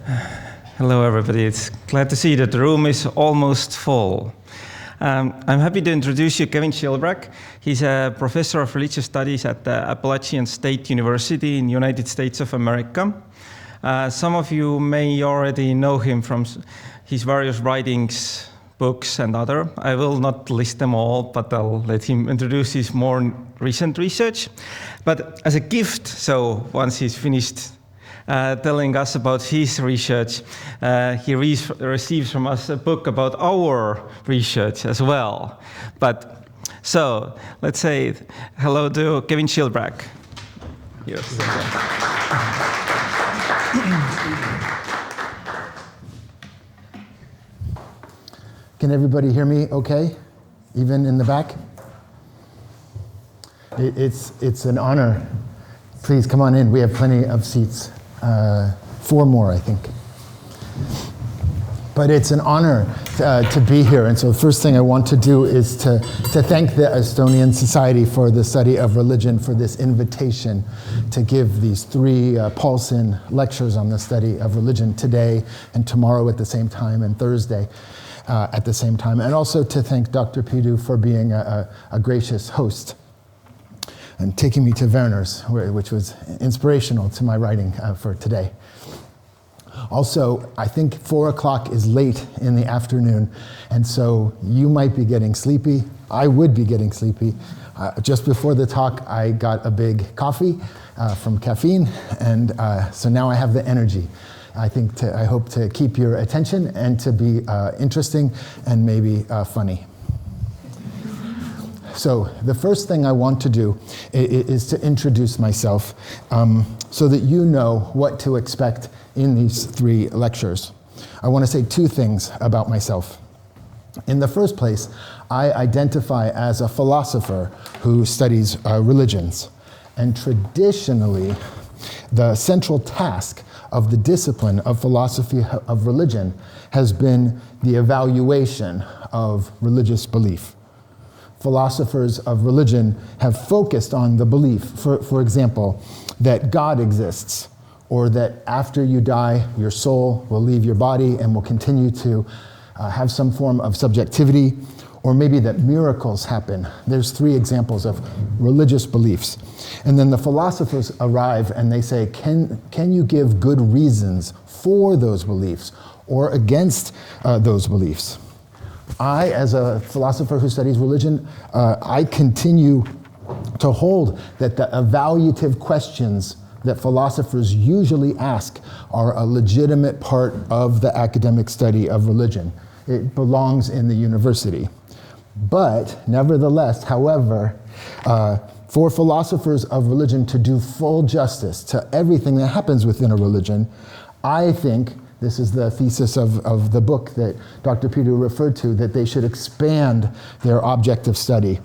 Hello, everybody. It's glad to see that the room is almost full. I'm happy to introduce you Kevin Schilbrack. He's a professor of religious studies at the Appalachian State University in the United States of America. Some of you may already know him from his various writings, books, and other. I will not list them all, but I'll let him introduce his more recent research. But as a gift, so once he's finished telling us about his research, he receives from us a book about our research as well. But so let's say hello to Kevin Schilbrack. Yes. Can everybody hear me okay, even in the back? It's an honor. Please come on in. We have plenty of seats. 4 more, I think. But it's an honor to be here. And so the first thing I want to do is to thank the Estonian Society for the study of religion, for this invitation to give these 3 Paulson lectures on the study of religion today and tomorrow at the same time and Thursday at the same time. And also to thank Dr. Pidu for being a gracious host and taking me to Werner's, which was inspirational to my writing for today. Also, I think 4 o'clock is late in the afternoon, and so you might be getting sleepy. I would be getting sleepy. Just before the talk, I got a big coffee from caffeine, and so now I have the energy. I hope to keep your attention and to be interesting and maybe funny. So the first thing I want to do is to introduce myself so that you know what to expect in these 3 lectures. I want to say 2 things about myself. In the first place, I identify as a philosopher who studies religions. And traditionally, the central task of the discipline of philosophy of religion has been the evaluation of religious belief. Philosophers of religion have focused on the belief, for example, that God exists, or that after you die, your soul will leave your body and will continue to have some form of subjectivity, or maybe that miracles happen. There's 3 examples of religious beliefs. And then the philosophers arrive and they say, can you give good reasons for those beliefs or against those beliefs? I, as a philosopher who studies religion, I continue to hold that the evaluative questions that philosophers usually ask are a legitimate part of the academic study of religion. It belongs in the university. But nevertheless, however, for philosophers of religion to do full justice to everything that happens within a religion, I think this is the thesis of the book that Dr. Pidu referred to, that they should expand their object of study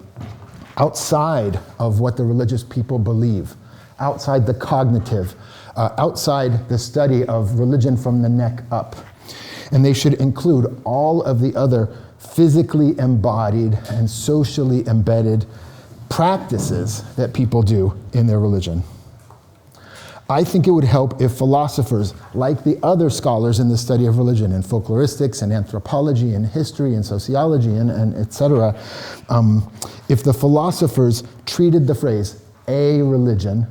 outside of what the religious people believe, outside the cognitive, outside the study of religion from the neck up. And they should include all of the other physically embodied and socially embedded practices that people do in their religion. I think it would help if philosophers, like the other scholars in the study of religion, in folkloristics and anthropology and history and sociology and et cetera, if the philosophers treated the phrase a religion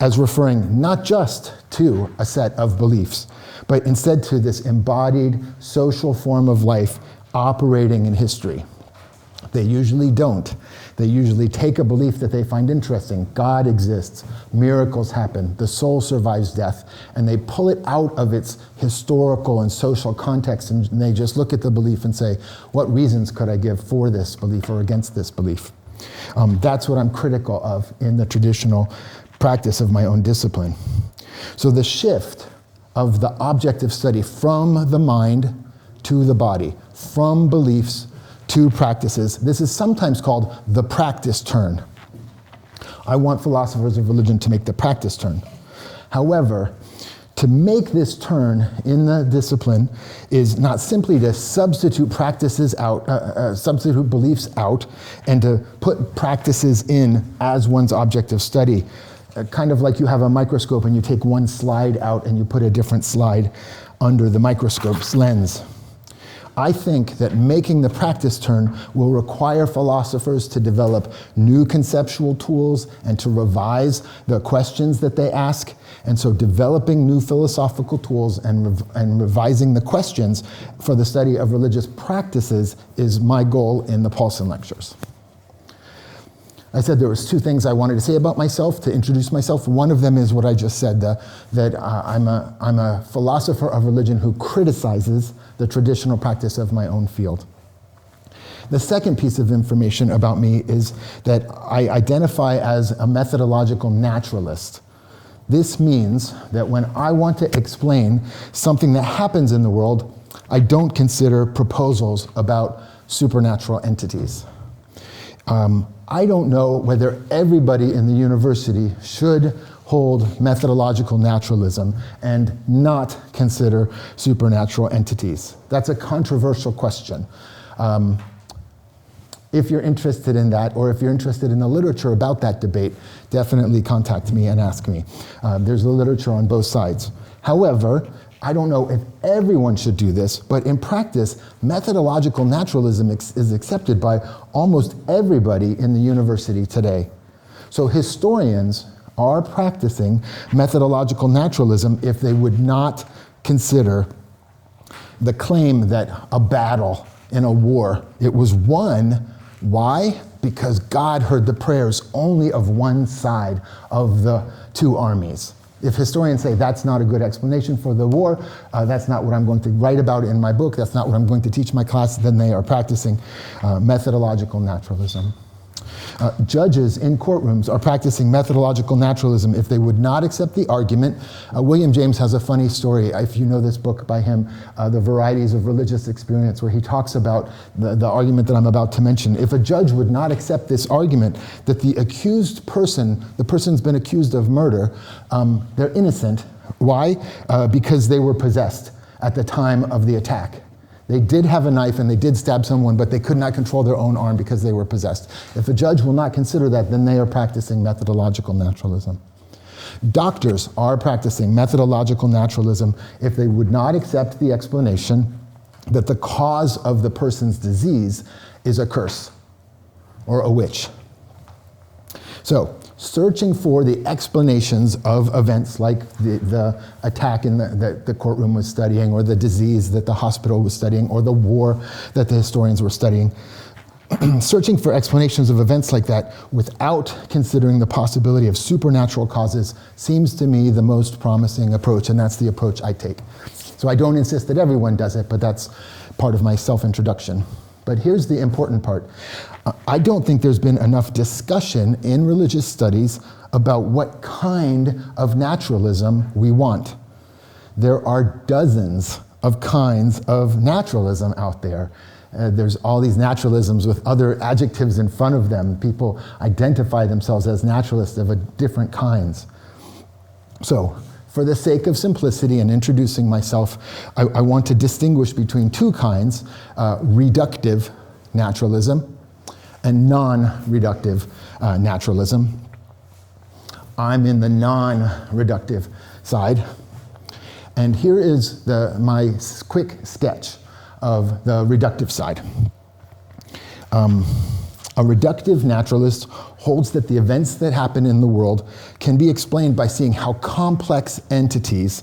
as referring not just to a set of beliefs, but instead to this embodied social form of life operating in history. They usually don't. They usually take a belief that they find interesting. God exists, miracles happen, the soul survives death, and they pull it out of its historical and social context, and they just look at the belief and say, what reasons could I give for this belief or against this belief? That's what I'm critical of in the traditional practice of my own discipline. So the shift of the object of study from the mind to the body, from beliefs to practices. This is sometimes called the practice turn. I want philosophers of religion to make the practice turn. However, to make this turn in the discipline is not simply to substitute practices out, substitute beliefs out, and to put practices in as one's object of study. kind of like you have a microscope and you take one slide out and you put a different slide under the microscope's lens. I think that making the practice turn will require philosophers to develop new conceptual tools and to revise the questions that they ask. And so developing new philosophical tools and revising the questions for the study of religious practices is my goal in the Paulson Lectures. I said there was two things I wanted to say about myself, to introduce myself. One of them is what I just said, that I'm a philosopher of religion who criticizes the traditional practice of my own field. The second piece of information about me is that I identify as a methodological naturalist. This means that when I want to explain something that happens in the world, I don't consider proposals about supernatural entities. I don't know whether everybody in the university should hold methodological naturalism and not consider supernatural entities. That's a controversial question. If you're interested in that, or if you're interested in the literature about that debate, definitely contact me and ask me. There's the literature on both sides. However, I don't know if everyone should do this, but in practice, methodological naturalism is accepted by almost everybody in the university today. So historians are practicing methodological naturalism if they would not consider the claim that a battle in a war, it was won. Why? Because God heard the prayers only of one side of the two armies. If historians say that's not a good explanation for the war, that's not what I'm going to write about in my book, that's not what I'm going to teach my class, then they are practicing methodological naturalism. Judges in courtrooms are practicing methodological naturalism if they would not accept the argument. William James has a funny story, if you know this book by him, The Varieties of Religious Experience, where he talks about the argument that I'm about to mention. If a judge would not accept this argument that the accused person, the person's been accused of murder, they're innocent. Why? Because they were possessed at the time of the attack. They did have a knife and they did stab someone, but they could not control their own arm because they were possessed. If a judge will not consider that, then they are practicing methodological naturalism. Doctors are practicing methodological naturalism if they would not accept the explanation that the cause of the person's disease is a curse or a witch. So, searching for the explanations of events like the attack in the courtroom was studying, or the disease that the hospital was studying, or the war that the historians were studying. Searching for explanations of events like that without considering the possibility of supernatural causes seems to me the most promising approach, and that's the approach I take. So I don't insist that everyone does it, but that's part of my self-introduction. But here's the important part. I don't think there's been enough discussion in religious studies about what kind of naturalism we want. There are dozens of kinds of naturalism out there. There's all these naturalisms with other adjectives in front of them. People identify themselves as naturalists of different kinds. So, for the sake of simplicity and introducing myself, I want to distinguish between two kinds, reductive naturalism and non-reductive naturalism. I'm in the non-reductive side. And here is my quick sketch of the reductive side. A reductive naturalist holds that the events that happen in the world can be explained by seeing how complex entities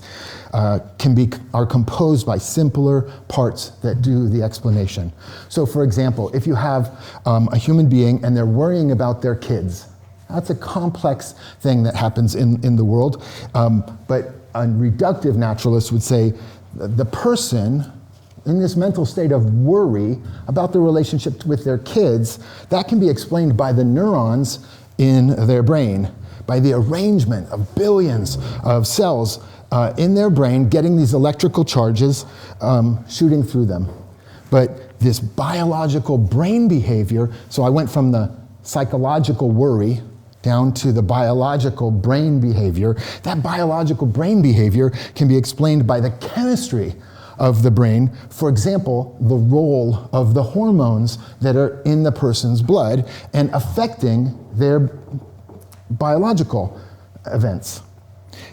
are composed by simpler parts that do the explanation. So for example, if you have a human being and they're worrying about their kids, that's a complex thing that happens in the world. But a reductive naturalist would say the person in this mental state of worry about the relationship with their kids, that can be explained by the neurons in their brain, by the arrangement of billions of cells in their brain getting these electrical charges shooting through them. But this biological brain behavior, so I went from the psychological worry down to the biological brain behavior. That biological brain behavior can be explained by the chemistry of the brain. For example, the role of the hormones that are in the person's blood and affecting their biological events.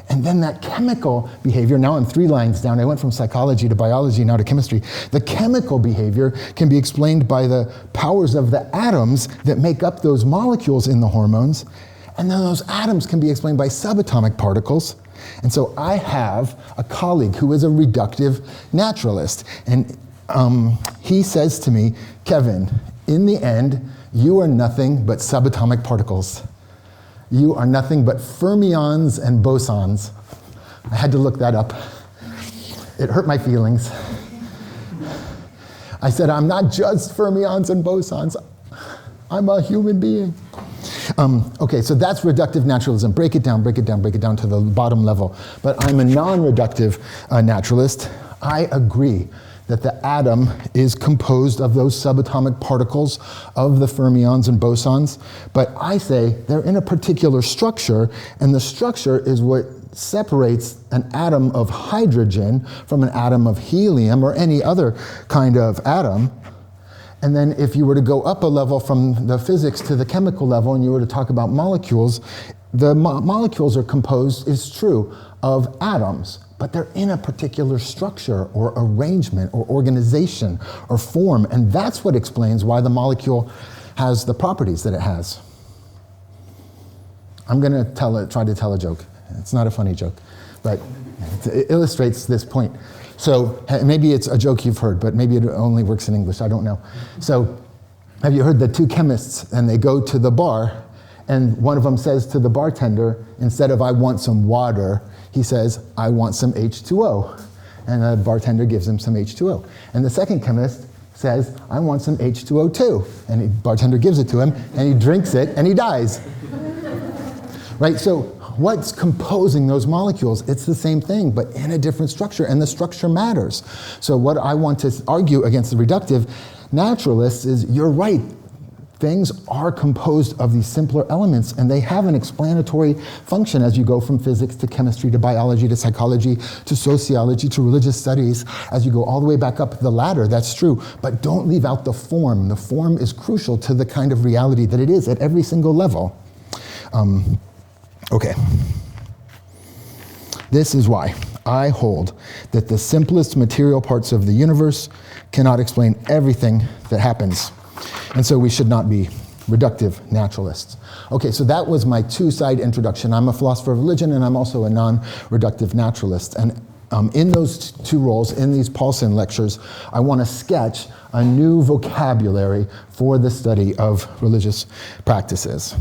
And then that chemical behavior, now I'm 3 lines down, I went from psychology to biology, now to chemistry. The chemical behavior can be explained by the powers of the atoms that make up those molecules in the hormones. And then those atoms can be explained by subatomic particles. And so I have a colleague who is a reductive naturalist. And he says to me, Kevin, in the end, you are nothing but subatomic particles. You are nothing but fermions and bosons. I had to look that up. It hurt my feelings. I said, I'm not just fermions and bosons. I'm a human being. Okay, so that's reductive naturalism. Break it down to the bottom level. But I'm a non-reductive naturalist. I agree that the atom is composed of those subatomic particles of the fermions and bosons. But I say they're in a particular structure, and the structure is what separates an atom of hydrogen from an atom of helium or any other kind of atom. And then if you were to go up a level from the physics to the chemical level and you were to talk about molecules, the molecules are composed, it's true, of atoms, but they're in a particular structure or arrangement or organization or form, and that's what explains why the molecule has the properties that it has. I'm going to try to tell a joke. It's not a funny joke, but it illustrates this point. So maybe it's a joke you've heard, but maybe it only works in English, I don't know. So have you heard the 2 chemists, and they go to the bar, and one of them says to the bartender, instead of I want some water, he says, I want some H2O. And the bartender gives him some H2O. And the second chemist says, I want some H2O too. And the bartender gives it to him, and he drinks it, and he dies. Right, so what's composing those molecules? It's the same thing, but in a different structure, and the structure matters. So what I want to argue against the reductive naturalists is, you're right, things are composed of these simpler elements, and they have an explanatory function as you go from physics to chemistry to biology to psychology to sociology to religious studies. As you go all the way back up the ladder, that's true, but don't leave out the form. The form is crucial to the kind of reality that it is at every single level. Okay. This is why I hold that the simplest material parts of the universe cannot explain everything that happens. And so we should not be reductive naturalists. Okay, so that was my 2-side introduction. I'm a philosopher of religion, and I'm also a non-reductive naturalist. And in those 2 roles, in these Paulson lectures, I want to sketch a new vocabulary for the study of religious practices.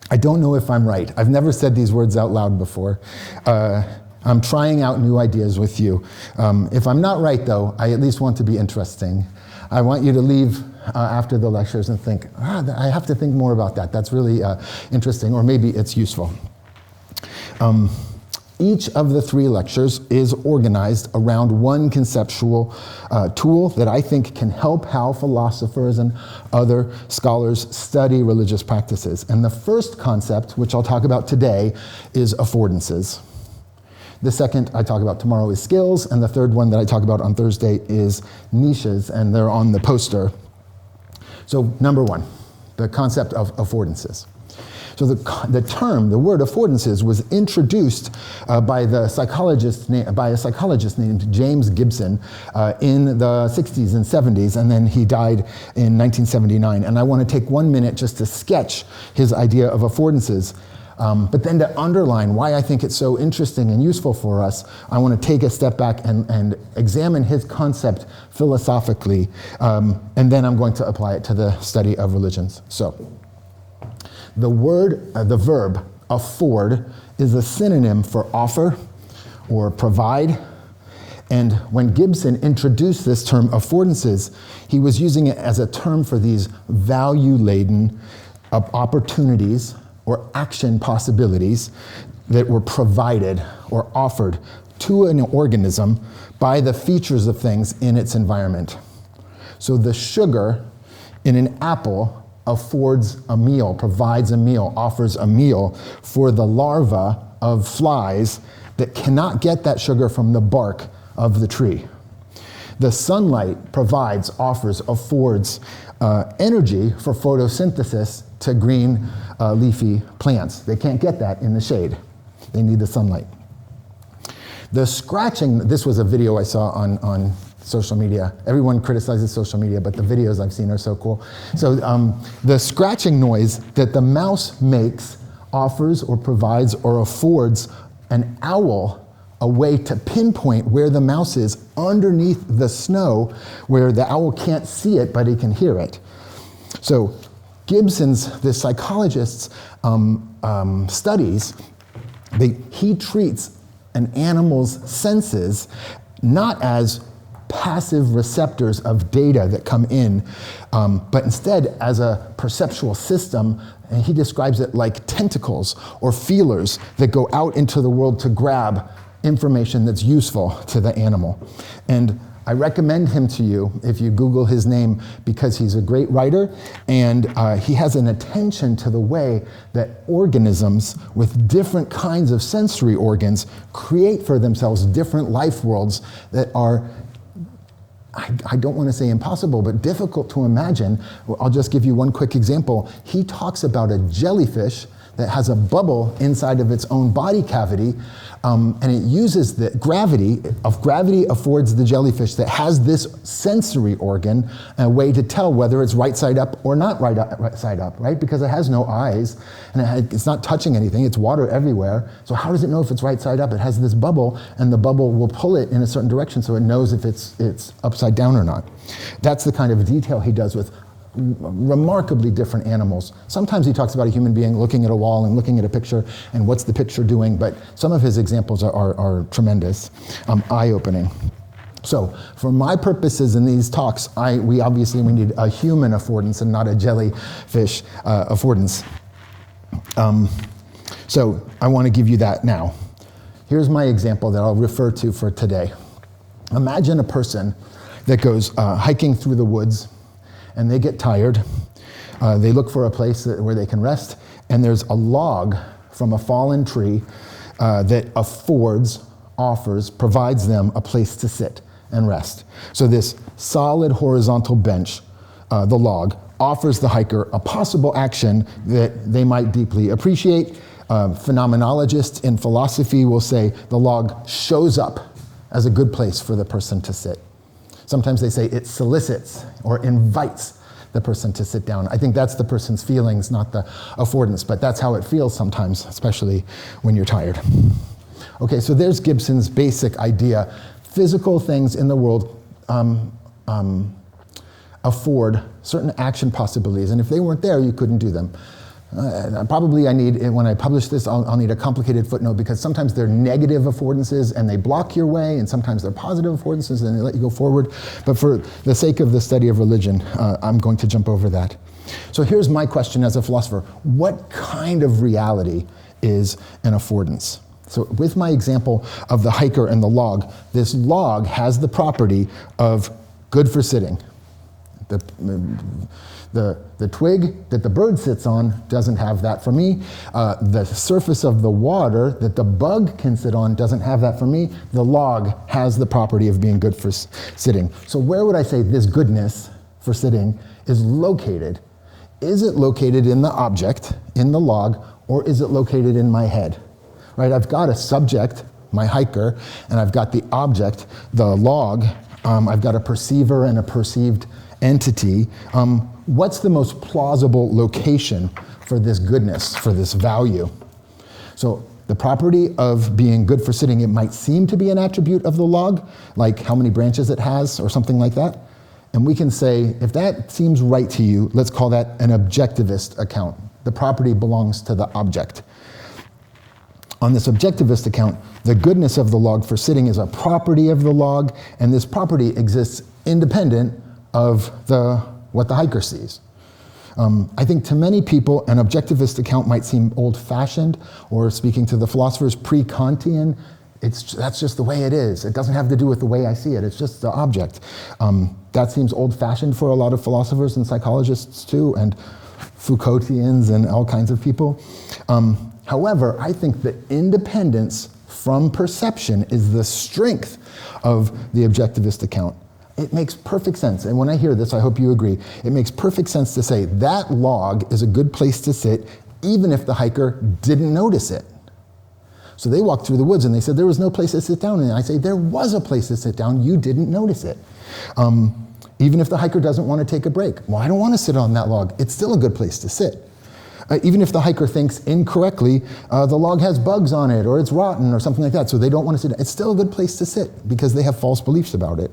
I don't know if I'm right. I've never said these words out loud before. I'm trying out new ideas with you. If I'm not right, though, I at least want to be interesting. I want you to leave after the lectures and think, I have to think more about that. That's really interesting, or maybe it's useful. Each of the 3 lectures is organized around one conceptual tool that I think can help how philosophers and other scholars study religious practices. And the first concept, which I'll talk about today, is affordances. The second I talk about tomorrow is skills, and the third one that I talk about on Thursday is niches, and they're on the poster. So number 1, the concept of affordances. So the word affordances was introduced by a psychologist named James Gibson in the 60s and 70s, and then he died in 1979. And I want to take 1 minute just to sketch his idea of affordances. But then to underline why I think it's so interesting and useful for us, I want to take a step back and examine his concept philosophically, and then I'm going to apply it to the study of religions. So, the verb afford is a synonym for offer or provide. And when Gibson introduced this term affordances, he was using it as a term for these value-laden opportunities or action possibilities that were provided or offered to an organism by the features of things in its environment. So the sugar in an apple affords a meal, provides a meal, offers a meal for the larvae of flies that cannot get that sugar from the bark of the tree. The sunlight provides, offers, affords energy for photosynthesis to green leafy plants. They can't get that in the shade. They need the sunlight. The scratching, this was a video I saw on social media. Everyone criticizes social media, but the videos I've seen are so cool. So the scratching noise that the mouse makes offers or provides or affords an owl a way to pinpoint where the mouse is underneath the snow, where the owl can't see it, but he can hear it. So Gibson's, the psychologist's studies, he treats an animal's senses not as passive receptors of data that come in, but instead as a perceptual system, and he describes it like tentacles or feelers that go out into the world to grab information that's useful to the animal. And I recommend him to you if you Google his name, because he's a great writer, and he has an attention to the way that organisms with different kinds of sensory organs create for themselves different life worlds that are, I don't want to say impossible, but difficult to imagine. I'll just give you one quick example. He talks about a jellyfish that has a bubble inside of its own body cavity, and it uses the gravity affords the jellyfish that has this sensory organ a way to tell whether it's right side up or not right side up, right? Because it has no eyes, and it's not touching anything, it's water everywhere. So how does it know if it's right side up? It has this bubble, and the bubble will pull it in a certain direction so it knows if it's upside down or not. That's the kind of detail he does with remarkably different animals. Sometimes he talks about a human being looking at a wall and looking at a picture and what's the picture doing, but some of his examples are tremendous, eye-opening. So for my purposes in these talks, we need a human affordance and not a jellyfish affordance. So I want to give you that now. Here's my example that I'll refer to for today. Imagine a person that goes hiking through the woods, and they get tired. They look for a place where they can rest, and there's a log from a fallen tree that provides them a place to sit and rest. So this solid horizontal bench, the log, offers the hiker a possible action that they might deeply appreciate. Phenomenologists in philosophy will say the log shows up as a good place for the person to sit. Sometimes they say it solicits or invites the person to sit down. I think that's the person's feelings, not the affordance, but that's how it feels sometimes, especially when you're tired. Okay, so there's Gibson's basic idea. Physical things in the world afford certain action possibilities, and if they weren't there, you couldn't do them. Probably when I publish this, I'll need a complicated footnote, because sometimes they're negative affordances and they block your way, and sometimes they're positive affordances and they let you go forward. But for the sake of the study of religion, I'm going to jump over that. So here's my question as a philosopher. What kind of reality is an affordance? So with my example of the hiker and the log, this log has the property of good for sitting. The twig that the bird sits on doesn't have that for me. The surface of the water that the bug can sit on doesn't have that for me. The log has the property of being good for sitting. So where would I say this goodness for sitting is located? Is it located in the object, in the log, or is it located in my head? Right, I've got a subject, my hiker, and I've got the object, the log. I've got a perceiver and a perceived entity. What's the most plausible location for this goodness, for this value? So the property of being good for sitting, it might seem to be an attribute of the log, like how many branches it has or something like that. And we can say, if that seems right to you, let's call that an objectivist account. The property belongs to the object. On this objectivist account, the goodness of the log for sitting is a property of the log, and this property exists independent of what the hiker sees. I think to many people, an objectivist account might seem old-fashioned, or speaking to the philosophers, pre-Kantian. That's just the way it is. It doesn't have to do with the way I see it. It's just the object. That seems old-fashioned for a lot of philosophers and psychologists too, and Foucaultians and all kinds of people. However, I think that independence from perception is the strength of the objectivist account. It makes perfect sense, and when I hear this, I hope you agree, it makes perfect sense to say that log is a good place to sit even if the hiker didn't notice it. So they walked through the woods and they said there was no place to sit down. And I say, there was a place to sit down, you didn't notice it. Even if the hiker doesn't want to take a break, well, I don't want to sit on that log, it's still a good place to sit. Even if the hiker thinks incorrectly, the log has bugs on it, or it's rotten, or something like that, so they don't want to sit down, it's still a good place to sit, because they have false beliefs about it.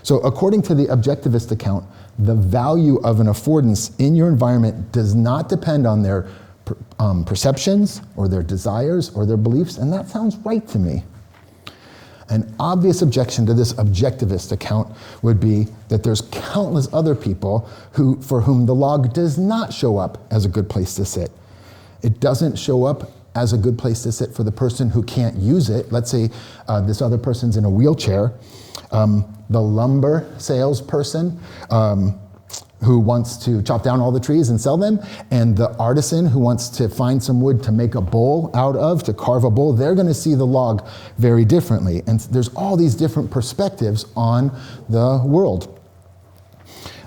So according to the objectivist account, the value of an affordance in your environment does not depend on their perceptions, or their desires, or their beliefs, and that sounds right to me. An obvious objection to this objectivist account would be that there's countless other people for whom the log does not show up as a good place to sit. It doesn't show up as a good place to sit for the person who can't use it. Let's say this other person's in a wheelchair. The lumber salesperson who wants to chop down all the trees and sell them, and the artisan who wants to find some wood to make a bowl out of, to carve a bowl, they're going to see the log very differently. And there's all these different perspectives on the world.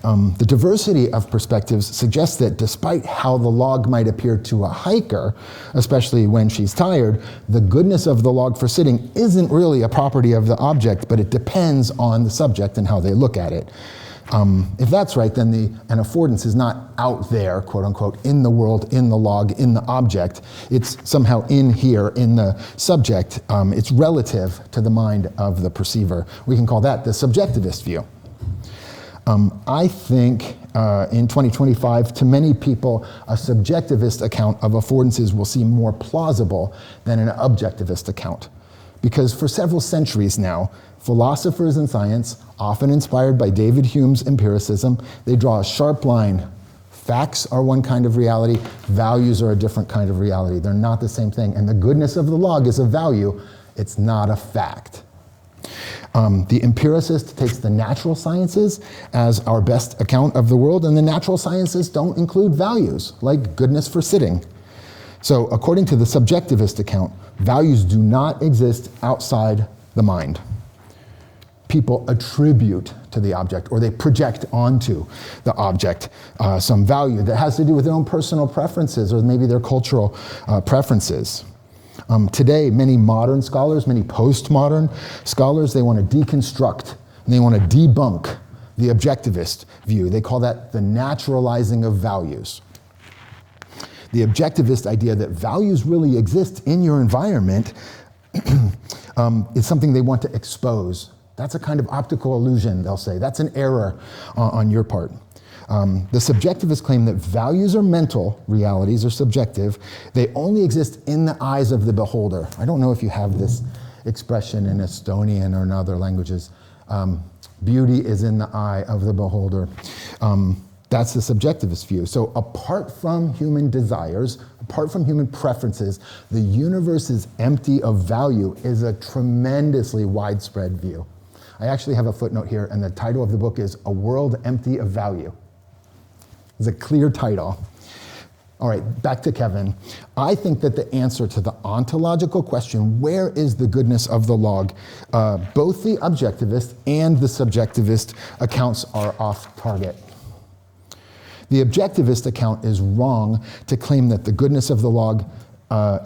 The diversity of perspectives suggests that despite how the log might appear to a hiker, especially when she's tired, the goodness of the log for sitting isn't really a property of the object, but it depends on the subject and how they look at it. If that's right, then an affordance is not out there, quote unquote, in the world, in the log, in the object. It's somehow in here, in the subject. It's relative to the mind of the perceiver. We can call that the subjectivist view. I think in 2025, to many people, a subjectivist account of affordances will seem more plausible than an objectivist account. Because for several centuries now, philosophers in science, often inspired by David Hume's empiricism, they draw a sharp line. Facts are one kind of reality, values are a different kind of reality. They're not the same thing. And the goodness of the log is a value, it's not a fact. The empiricist takes the natural sciences as our best account of the world, and the natural sciences don't include values, like goodness for sitting. So according to the subjectivist account, values do not exist outside the mind. People attribute to the object, or they project onto the object some value that has to do with their own personal preferences, or maybe their cultural preferences. Today, many modern scholars, many postmodern scholars, they want to deconstruct and they want to debunk the objectivist view. They call that the naturalizing of values. The objectivist idea that values really exist in your environment is something they want to expose. That's a kind of optical illusion, they'll say. That's an error on your part. The subjectivists claim that values are mental realities, or subjective. They only exist in the eyes of the beholder. I don't know if you have this expression in Estonian or in other languages. Beauty is in the eye of the beholder. That's the subjectivist view. So apart from human desires, apart from human preferences, the universe is empty of value is a tremendously widespread view. I actually have a footnote here, and the title of the book is A World Empty of Value. It's a clear title. All right, back to Kevin. I think that the answer to the ontological question, where is the goodness of the log, both the objectivist and the subjectivist accounts are off target. The objectivist account is wrong to claim that the goodness of the log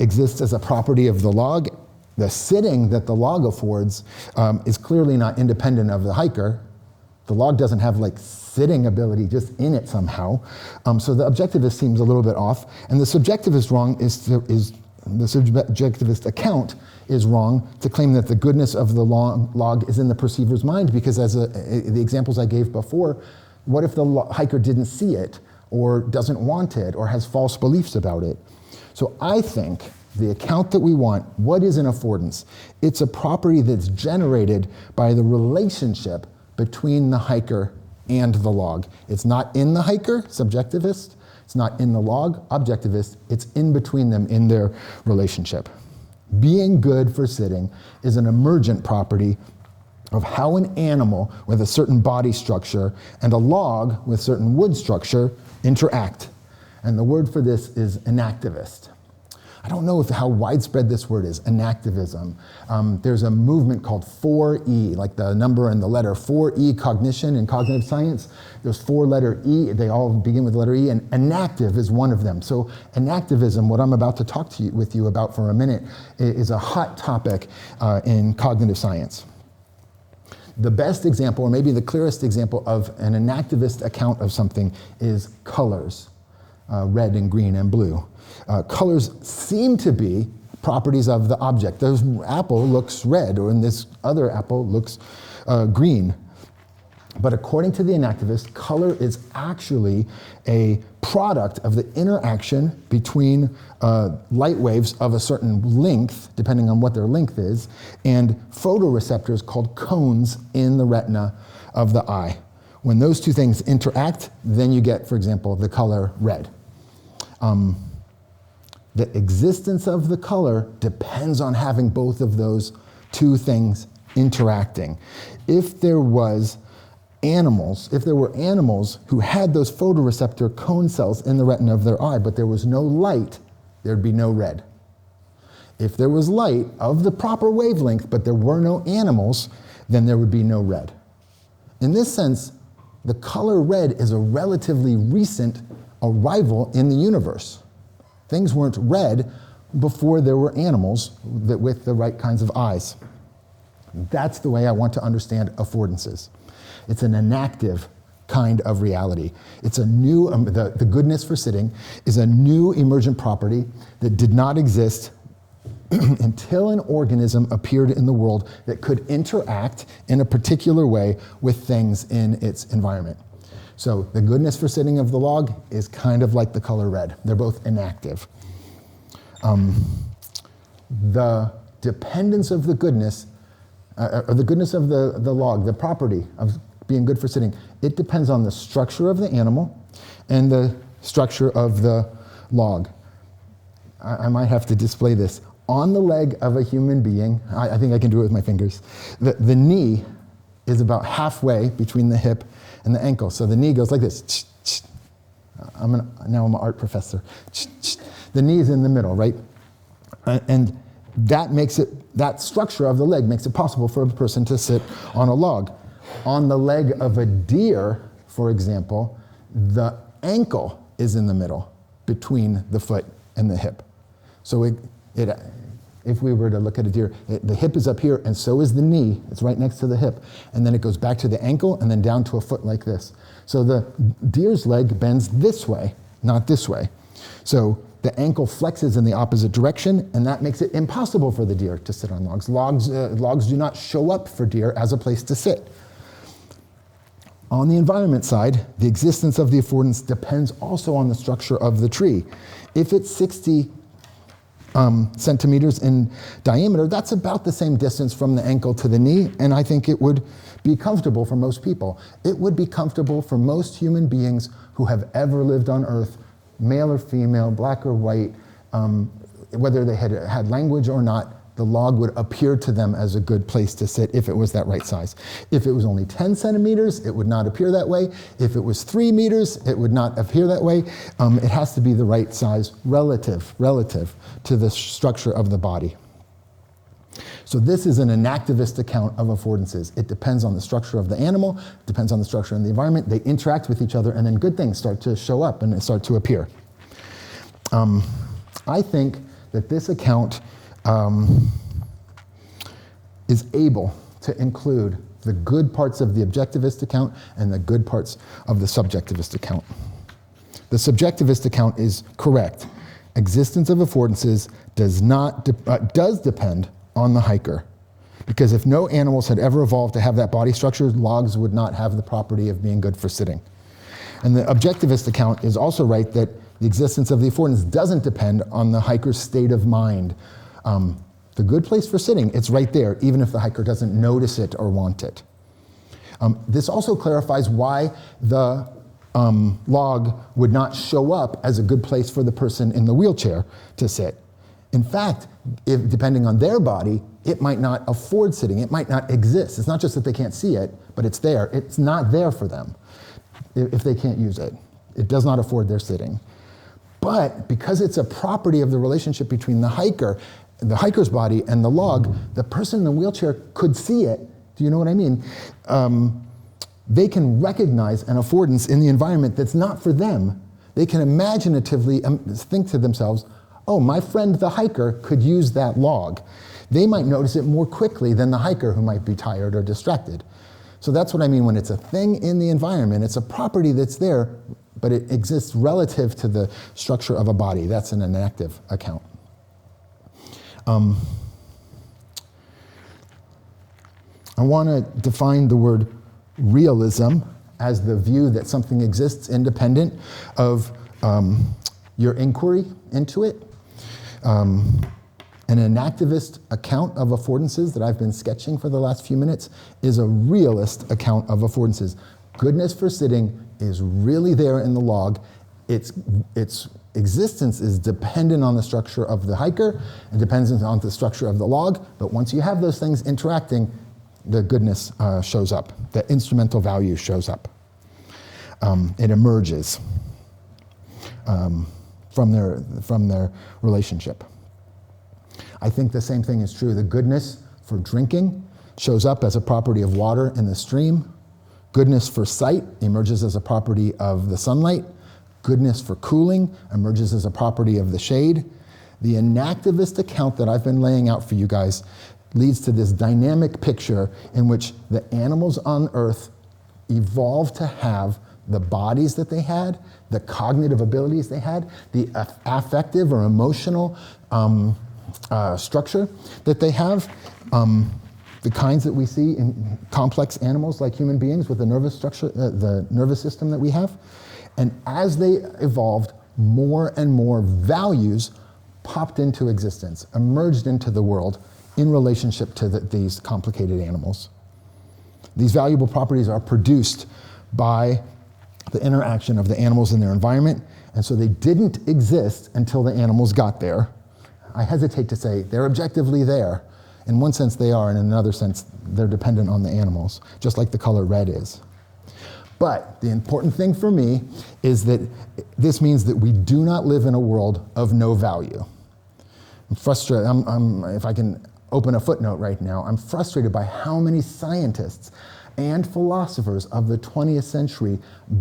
exists as a property of the log. The sitting that the log affords is clearly not independent of the hiker. The log doesn't have like sitting ability just in it somehow. So the objectivist seems a little bit off, and the subjectivist the subjectivist account is wrong to claim that the goodness of the log is in the perceiver's mind, because as the examples I gave before, what if the hiker didn't see it, or doesn't want it, or has false beliefs about it? So I think the account that we want, what is an affordance? It's a property that's generated by the relationship between the hiker and the log. It's not in the hiker, subjectivist. It's not in the log, objectivist. It's in between them in their relationship. Being good for sitting is an emergent property of how an animal with a certain body structure and a log with certain wood structure interact. And the word for this is enactivist. I don't know how widespread this word is, enactivism. There's a movement called 4E, like the number and the letter 4E cognition in cognitive science. There's 4-letter E, they all begin with the letter E, and enactive is one of them. So enactivism, what I'm about to talk with you about for a minute, is a hot topic in cognitive science. The best example, or maybe the clearest example of an enactivist account of something is colors, red and green and blue. Colors seem to be properties of the object. This apple looks red, or this other apple looks green. But according to the enactivist, color is actually a product of the interaction between light waves of a certain length, depending on what their length is, and photoreceptors called cones in the retina of the eye. When those two things interact, then you get, for example, the color red. The existence of the color depends on having both of those two things interacting. If there were animals who had those photoreceptor cone cells in the retina of their eye, but there was no light, there'd be no red. If there was light of the proper wavelength, but there were no animals, then there would be no red. In this sense, the color red is a relatively recent arrival in the universe. Things weren't red before there were animals with the right kinds of eyes. That's the way I want to understand affordances. It's an enactive kind of reality. It's a new, the goodness for sitting is a new emergent property that did not exist until an organism appeared in the world that could interact in a particular way with things in its environment. So the goodness for sitting of the log is kind of like the color red. They're both enactive. The dependence of the goodness, or the goodness of the log, the property of being good for sitting, it depends on the structure of the animal and the structure of the log. I might have to display this. On the leg of a human being, I think I can do it with my fingers, the knee is about halfway between the hip and the ankle. So the knee goes like this. Now I'm an art professor. The knee is in the middle, right? And that structure of the leg makes it possible for a person to sit on a log. On the leg of a deer, for example, the ankle is in the middle between the foot and the hip. So if we were to look at a deer, the hip is up here and so is the knee. It's right next to the hip. And then it goes back to the ankle and then down to a foot like this. So the deer's leg bends this way, not this way. So the ankle flexes in the opposite direction, and that makes it impossible for the deer to sit on logs. Logs do not show up for deer as a place to sit. On the environment side, the existence of the affordance depends also on the structure of the tree. If it's 60 centimeters in diameter, that's about the same distance from the ankle to the knee, and I think it would be comfortable for most people. It would be comfortable for most human beings who have ever lived on Earth, male or female, black or white, whether they had language or not. The log would appear to them as a good place to sit if it was that right size. If it was only 10 centimeters, it would not appear that way. If it was 3 meters, it would not appear that way. It has to be the right size relative to the structure of the body. So this is an enactivist account of affordances. It depends on the structure of the animal, it depends on the structure in the environment. They interact with each other, and then good things start to show up and start to appear. I think that this account is able to include the good parts of the objectivist account and the good parts of the subjectivist account. The subjectivist account is correct. Existence of affordances does depend on the hiker, because if no animals had ever evolved to have that body structure, logs would not have the property of being good for sitting. And the objectivist account is also right that the existence of the affordance doesn't depend on the hiker's state of mind. The good place for sitting, it's right there, even if the hiker doesn't notice it or want it. This also clarifies why the log would not show up as a good place for the person in the wheelchair to sit. In fact, depending on their body, it might not afford sitting. It might not exist. It's not just that they can't see it, but it's there. It's not there for them if they can't use it. It does not afford their sitting. But because it's a property of the relationship between the hiker's body and the log, the person in the wheelchair could see it. Do you know what I mean? They can recognize an affordance in the environment that's not for them. They can imaginatively think to themselves, oh, my friend the hiker could use that log. They might notice it more quickly than the hiker who might be tired or distracted. So that's what I mean when it's a thing in the environment. It's a property that's there, but it exists relative to the structure of a body. That's an enactive account. I want to define the word realism as the view that something exists independent of your inquiry into it. An enactivist account of affordances that I've been sketching for the last few minutes is a realist account of affordances. Goodness for sitting is really there in the log. Its existence is dependent on the structure of the hiker and depends on the structure of the log, but once you have those things interacting, the goodness shows up. The instrumental value shows up. It emerges from their relationship. I think the same thing is true. The goodness for drinking shows up as a property of water in the stream. Goodness for sight emerges as a property of the sunlight. Goodness for cooling emerges as a property of the shade. The enactivist account that I've been laying out for you guys leads to this dynamic picture in which the animals on Earth evolved to have the bodies that they had, the cognitive abilities they had, the affective or emotional structure that they have, the kinds that we see in complex animals like human beings with the nervous structure, the nervous system that we have. And as they evolved, more and more values popped into existence, emerged into the world in relationship to these complicated animals. These valuable properties are produced by the interaction of the animals in their environment, and so they didn't exist until the animals got there. I hesitate to say they're objectively there. In one sense they are, and in another sense they're dependent on the animals, just like the color red is. But the important thing for me is that this means that we do not live in a world of no value. I'm frustrated, if I can open a footnote right now, I'm frustrated by how many scientists and philosophers of the 20th century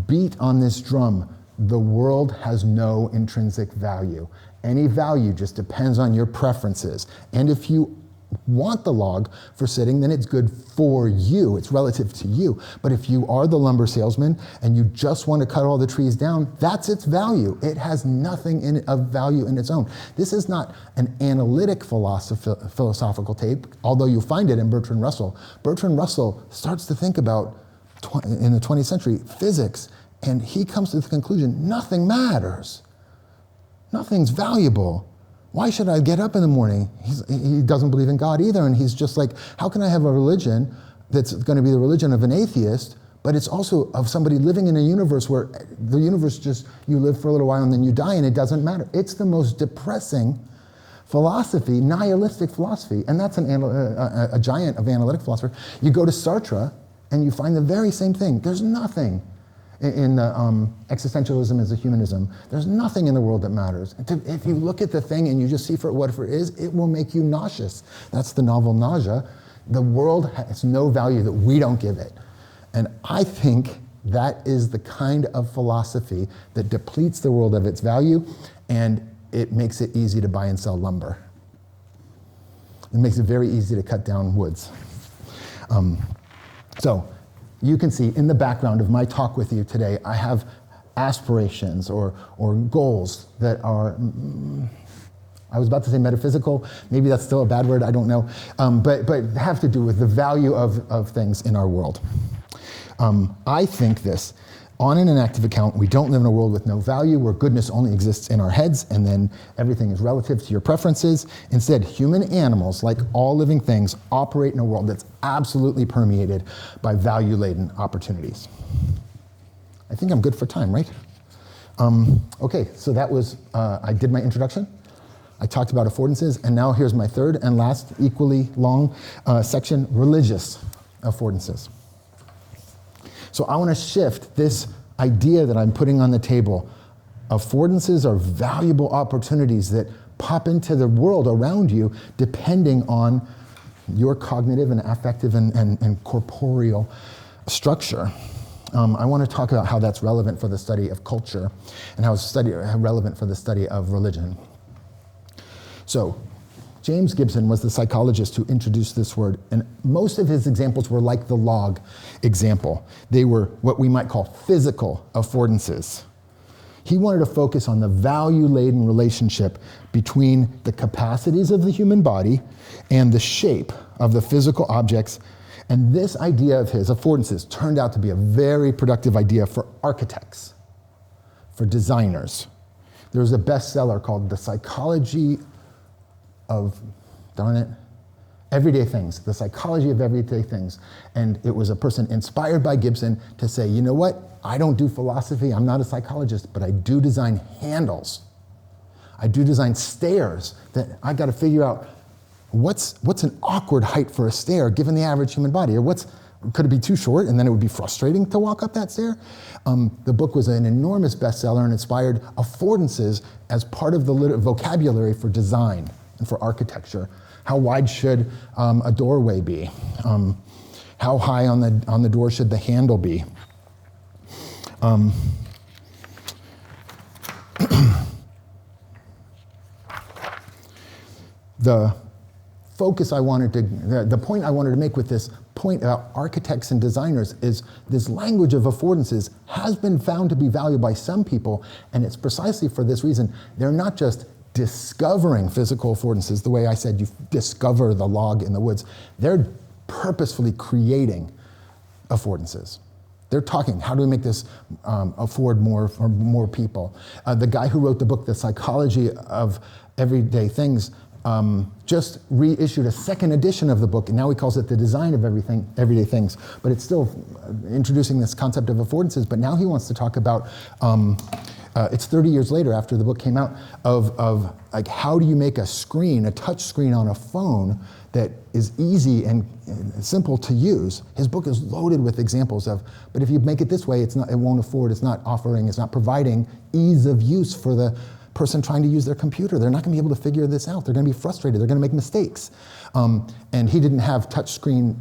beat on this drum. The world has no intrinsic value. Any value just depends on your preferences. And if you want the log for sitting, then it's good for you. It's relative to you. But if you are the lumber salesman and you just want to cut all the trees down, that's its value. It has nothing of value in its own. This is not an analytic philosophical tape, although you find it in Bertrand Russell. Bertrand Russell starts to think about, in the 20th century, physics, and he comes to the conclusion, nothing matters. Nothing's valuable. Why should I get up in the morning? He doesn't believe in God either, and he's just like, how can I have a religion that's going to be the religion of an atheist, but it's also of somebody living in a universe where the universe just, you live for a little while and then you die and it doesn't matter. It's the most depressing philosophy, nihilistic philosophy, and that's a giant of analytic philosopher. You go to Sartre and you find the very same thing. There's nothing in the existentialism as a humanism. There's nothing in the world that matters. If you look at the thing and you just see for what it is, it will make you nauseous. That's the novel Nausea. The world has no value that we don't give it. And I think that is the kind of philosophy that depletes the world of its value, and it makes it easy to buy and sell lumber. It makes it very easy to cut down woods. So you can see in the background of my talk with you today, I have aspirations or goals that are, I was about to say metaphysical, maybe that's still a bad word, I don't know, but have to do with the value of things in our world. I think this, on an inactive account, we don't live in a world with no value, where goodness only exists in our heads, and then everything is relative to your preferences. Instead, human animals, like all living things, operate in a world that's absolutely permeated by value-laden opportunities. I think I'm good for time, right? Okay, so that was, I did my introduction. I talked about affordances, and now here's my third and last equally long section, religious affordances. So I want to shift this idea that I'm putting on the table affordances are valuable opportunities that pop into the world around you depending on your cognitive and affective and corporeal structure. I want to talk about how that's relevant for the study of culture and how it's relevant for the study of religion. So, James Gibson was the psychologist who introduced this word, and most of his examples were like the log example. They were what we might call physical affordances. He wanted to focus on the value-laden relationship between the capacities of the human body and the shape of the physical objects. And this idea of his, affordances, turned out to be a very productive idea for architects, for designers. There was a bestseller called The Psychology of, Everyday Things, The Psychology of Everyday Things. And it was a person inspired by Gibson to say, you know what? I don't do philosophy, I'm not a psychologist, but I do design handles. I do design stairs that I got to figure out what's an awkward height for a stair given the average human body, or could it be too short and then it would be frustrating to walk up that stair? The book was an enormous bestseller and inspired affordances as part of the vocabulary for design and for architecture. How wide should a doorway be? How high on the door should the handle be? The point I wanted to make with this point about architects and designers is this language of affordances has been found to be valuable by some people, and it's precisely for this reason. They're not just discovering physical affordances, the way I said you discover the log in the woods. They're purposefully creating affordances. They're talking, how do we make this afford more for more people? The guy who wrote the book, The Psychology of Everyday Things, just reissued a second edition of the book, and now he calls it The Design of Everyday Things. But it's still introducing this concept of affordances, but now he wants to talk about, it's 30 years later after the book came out, of like how do you make a touch screen on a phone that is easy and simple to use. His book is loaded with examples of, but if you make it this way, it won't afford, it's not providing ease of use for the person trying to use their computer. They're not going to be able to figure this out. They're going to be frustrated. They're going to make mistakes. And he didn't have touchscreen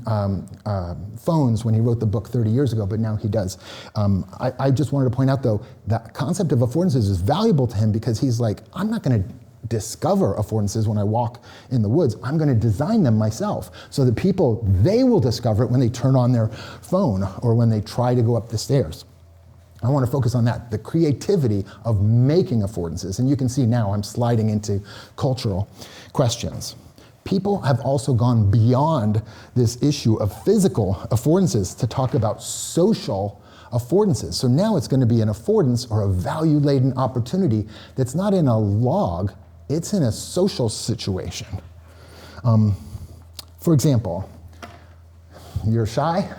phones when he wrote the book 30 years ago, but now he does. I just wanted to point out, though, that concept of affordances is valuable to him because he's like, I'm not going to discover affordances when I walk in the woods. I'm going to design them myself so that they will discover it when they turn on their phone or when they try to go up the stairs. I want to focus on that, the creativity of making affordances. And you can see now I'm sliding into cultural questions. People have also gone beyond this issue of physical affordances to talk about social affordances. So now it's going to be an affordance or a value-laden opportunity that's not in a log, it's in a social situation. For example, you're shy,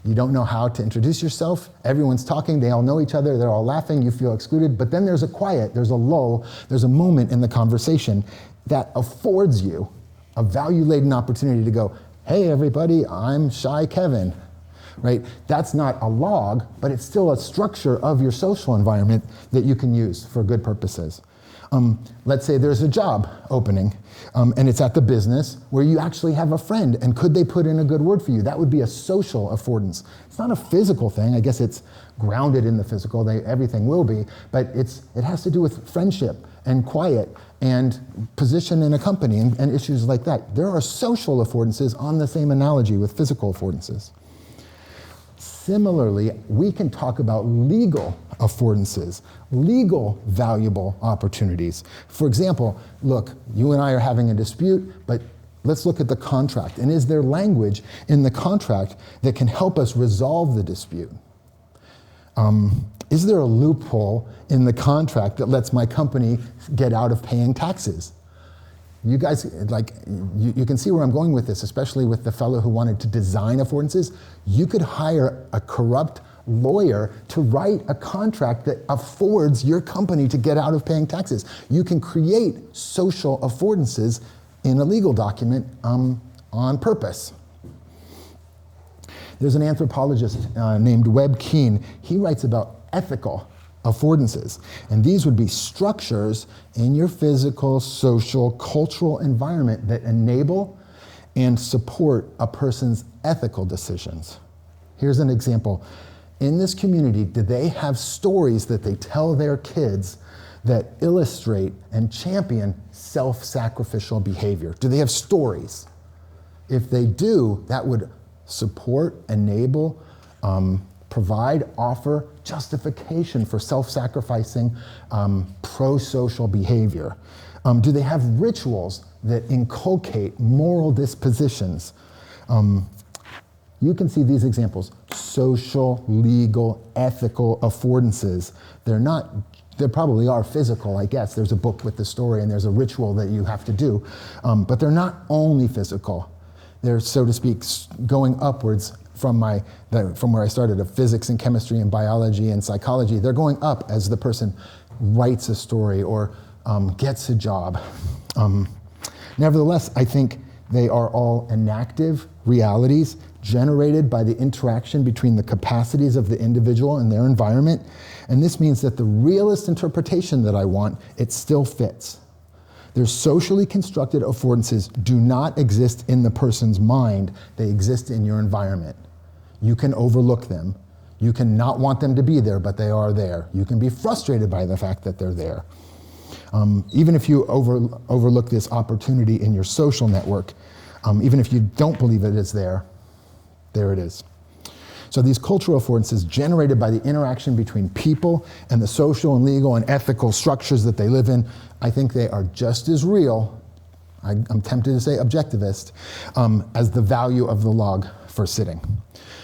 you don't know how to introduce yourself, everyone's talking, they all know each other, they're all laughing, you feel excluded, but then there's a quiet, there's a lull, there's a moment in the conversation that affords you a value-laden opportunity to go, hey everybody, I'm Shy Kevin, right? That's not a log, but it's still a structure of your social environment that you can use for good purposes. Let's say there's a job opening, and it's at the business where you actually have a friend, and could they put in a good word for you? That would be a social affordance. It's not a physical thing. I guess it's grounded in the physical. Everything will be, but it has to do with friendship and quiet and position in a company and issues like that. There are social affordances on the same analogy with physical affordances. Similarly, we can talk about legal affordances, legal valuable opportunities. For example, look, you and I are having a dispute, but let's look at the contract. And is there language in the contract that can help us resolve the dispute? Is there a loophole in the contract that lets my company get out of paying taxes? You guys, you can see where I'm going with this, especially with the fellow who wanted to design affordances. You could hire a corrupt lawyer to write a contract that affords your company to get out of paying taxes. You can create social affordances in a legal document on purpose. There's an anthropologist named Webb Keane. He writes about ethical affordances. And these would be structures in your physical, social, cultural environment that enable and support a person's ethical decisions. Here's an example. In this community, do they have stories that they tell their kids that illustrate and champion self-sacrificial behavior? Do they have stories? If they do, that would support, enable, provide, offer justification for self-sacrificing, pro-social behavior. Do they have rituals that inculcate moral dispositions? You can see these examples: social, legal, ethical affordances. There probably are physical, I guess. There's a book with the story and there's a ritual that you have to do, but they're not only physical. They're, so to speak, going upwards from where I started, of physics and chemistry and biology and psychology. They're going up as the person writes a story or gets a job. Nevertheless, I think they are all enactive realities generated by the interaction between the capacities of the individual and their environment. And this means that the realist interpretation that I want, it still fits. Their socially constructed affordances do not exist in the person's mind, they exist in your environment. You can overlook them. You can not want them to be there, but they are there. You can be frustrated by the fact that they're there. Even if you overlook this opportunity in your social network, even if you don't believe it is there it is. So these cultural affordances generated by the interaction between people and the social and legal and ethical structures that they live in, I think they are just as real, I'm tempted to say objectivist, as the value of the log for sitting.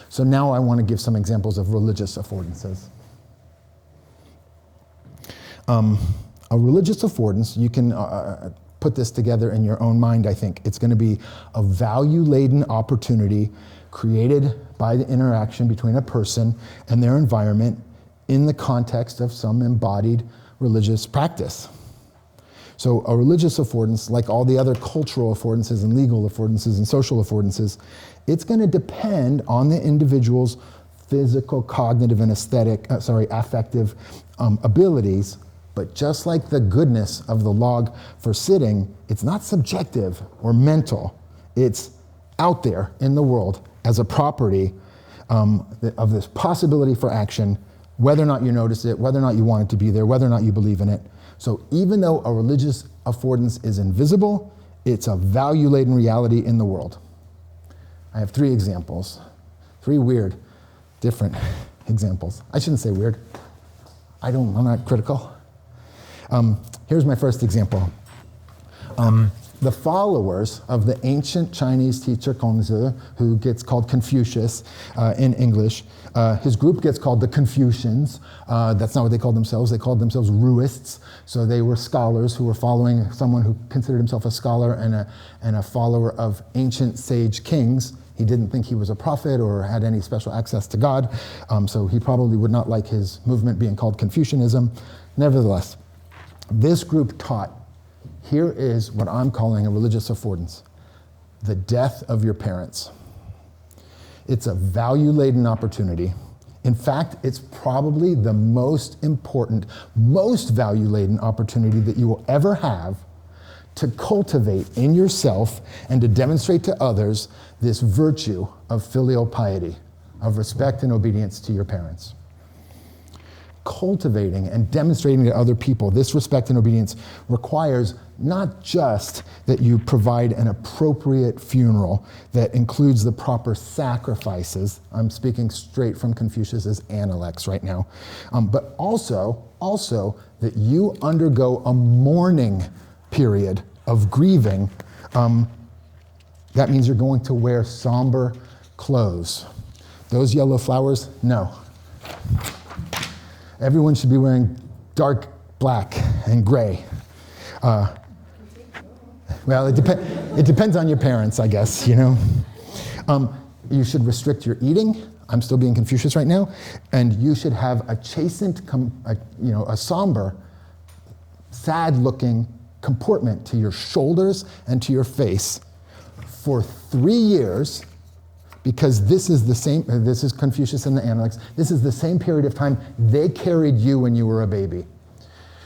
So now I want to give some examples of religious affordances. A religious affordance, you can put this together in your own mind, I think. It's going to be a value-laden opportunity created by the interaction between a person and their environment in the context of some embodied religious practice. So a religious affordance, like all the other cultural affordances and legal affordances and social affordances, it's going to depend on the individual's physical, cognitive, and affective abilities. But just like the goodness of the log for sitting, it's not subjective or mental. It's out there in the world as a property of this possibility for action, whether or not you notice it, whether or not you want it to be there, whether or not you believe in it. So even though a religious affordance is invisible, it's a value-laden reality in the world. I have 3 examples, 3 weird, different examples. I shouldn't say weird. I'm not critical. Here's my first example. The followers of the ancient Chinese teacher Kongzi, who gets called Confucius in English, his group gets called the Confucians. That's not what they called themselves. They called themselves Ruists. So they were scholars who were following someone who considered himself a scholar and a follower of ancient sage kings. He didn't think he was a prophet or had any special access to God, so he probably would not like his movement being called Confucianism. Nevertheless, this group taught, here is what I'm calling a religious affordance: the death of your parents. It's a value-laden opportunity. In fact, it's probably the most important, most value-laden opportunity that you will ever have to cultivate in yourself and to demonstrate to others this virtue of filial piety, of respect and obedience to your parents. Cultivating and demonstrating to other people this respect and obedience requires not just that you provide an appropriate funeral that includes the proper sacrifices. I'm speaking straight from Confucius's Analects right now, but also that you undergo a mourning period of grieving. That means you're going to wear somber clothes. Those yellow flowers, no. Everyone should be wearing dark black and gray. Well, it depends on your parents, I guess, you know. You should restrict your eating. I'm still being Confucius right now. And you should have a chastened, a somber, sad-looking comportment to your shoulders and to your face for 3 years because this is Confucius and the Analects, this is the same period of time they carried you when you were a baby.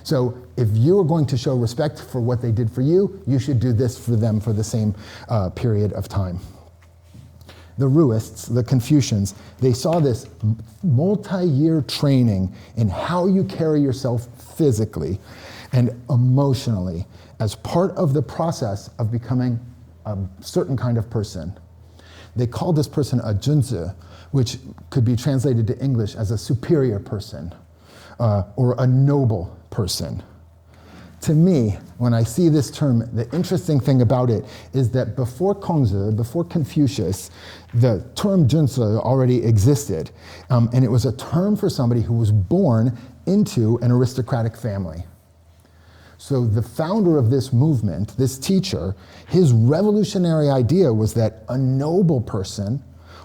So if you are going to show respect for what they did for you, you should do this for them for the same period of time. The Ruists, the Confucians, they saw this multi-year training in how you carry yourself physically and emotionally as part of the process of becoming a certain kind of person. They called this person a junzi, which could be translated to English as a superior person or a noble person. To me, when I see this term, the interesting thing about it is that before Kongzi, before Confucius, the term junzi already existed. And it was a term for somebody who was born into an aristocratic family. So the founder of this movement, this teacher, his revolutionary idea was that a noble person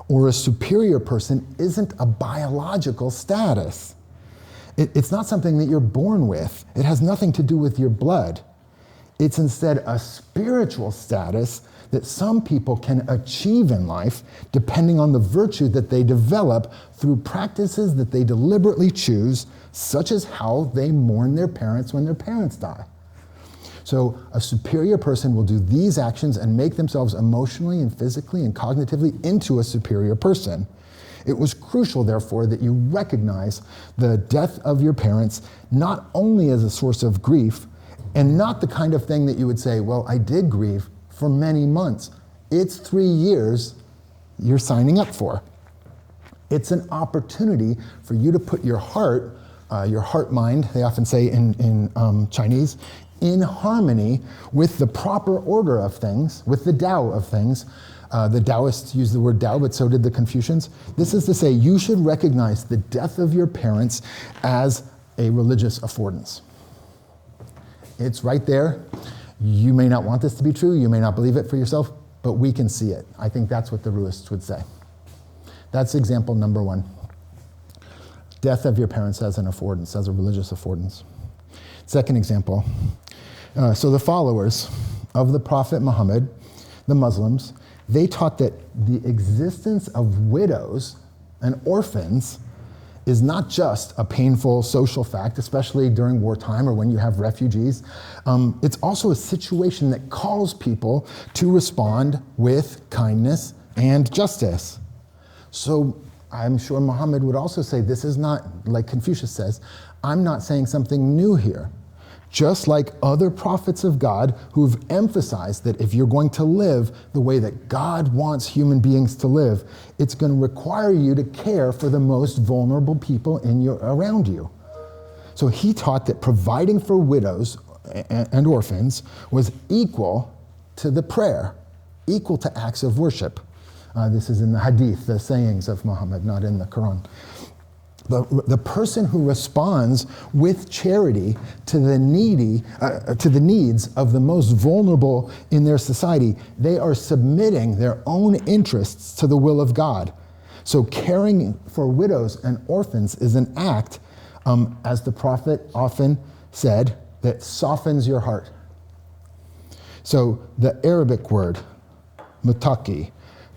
or a superior person isn't a biological status. It's not something that you're born with. It has nothing to do with your blood. It's instead a spiritual status that some people can achieve in life depending on the virtue that they develop through practices that they deliberately choose, such as how they mourn their parents when their parents die. So a superior person will do these actions and make themselves emotionally and physically and cognitively into a superior person. It was crucial, therefore, that you recognize the death of your parents not only as a source of grief, and not the kind of thing that you would say, well, I did grieve for many months. It's 3 years you're signing up for. It's an opportunity for you to put your heart mind, they often say in Chinese, in harmony with the proper order of things, with the Tao of things. The Taoists used the word Tao, but so did the Confucians. This is to say, you should recognize the death of your parents as a religious affordance. It's right there. You may not want this to be true, you may not believe it for yourself, but we can see it. I think that's what the Ruists would say. That's example number one. Death of your parents as an affordance, as a religious affordance. Second example, so the followers of the Prophet Muhammad, the Muslims, they taught that the existence of widows and orphans is not just a painful social fact, especially during wartime or when you have refugees. It's also a situation that calls people to respond with kindness and justice. So I'm sure Muhammad would also say, this is not, like Confucius says, I'm not saying something new here. Just like other prophets of God who've emphasized that if you're going to live the way that God wants human beings to live, it's going to require you to care for the most vulnerable people around you. So he taught that providing for widows and orphans was equal to the prayer, equal to acts of worship. This is in the hadith, the sayings of Muhammad, not in the Quran. The person who responds with charity to the needy, to the needs of the most vulnerable in their society, they are submitting their own interests to the will of God. So caring for widows and orphans is an act, as the prophet often said, that softens your heart. So the Arabic word, mutaki,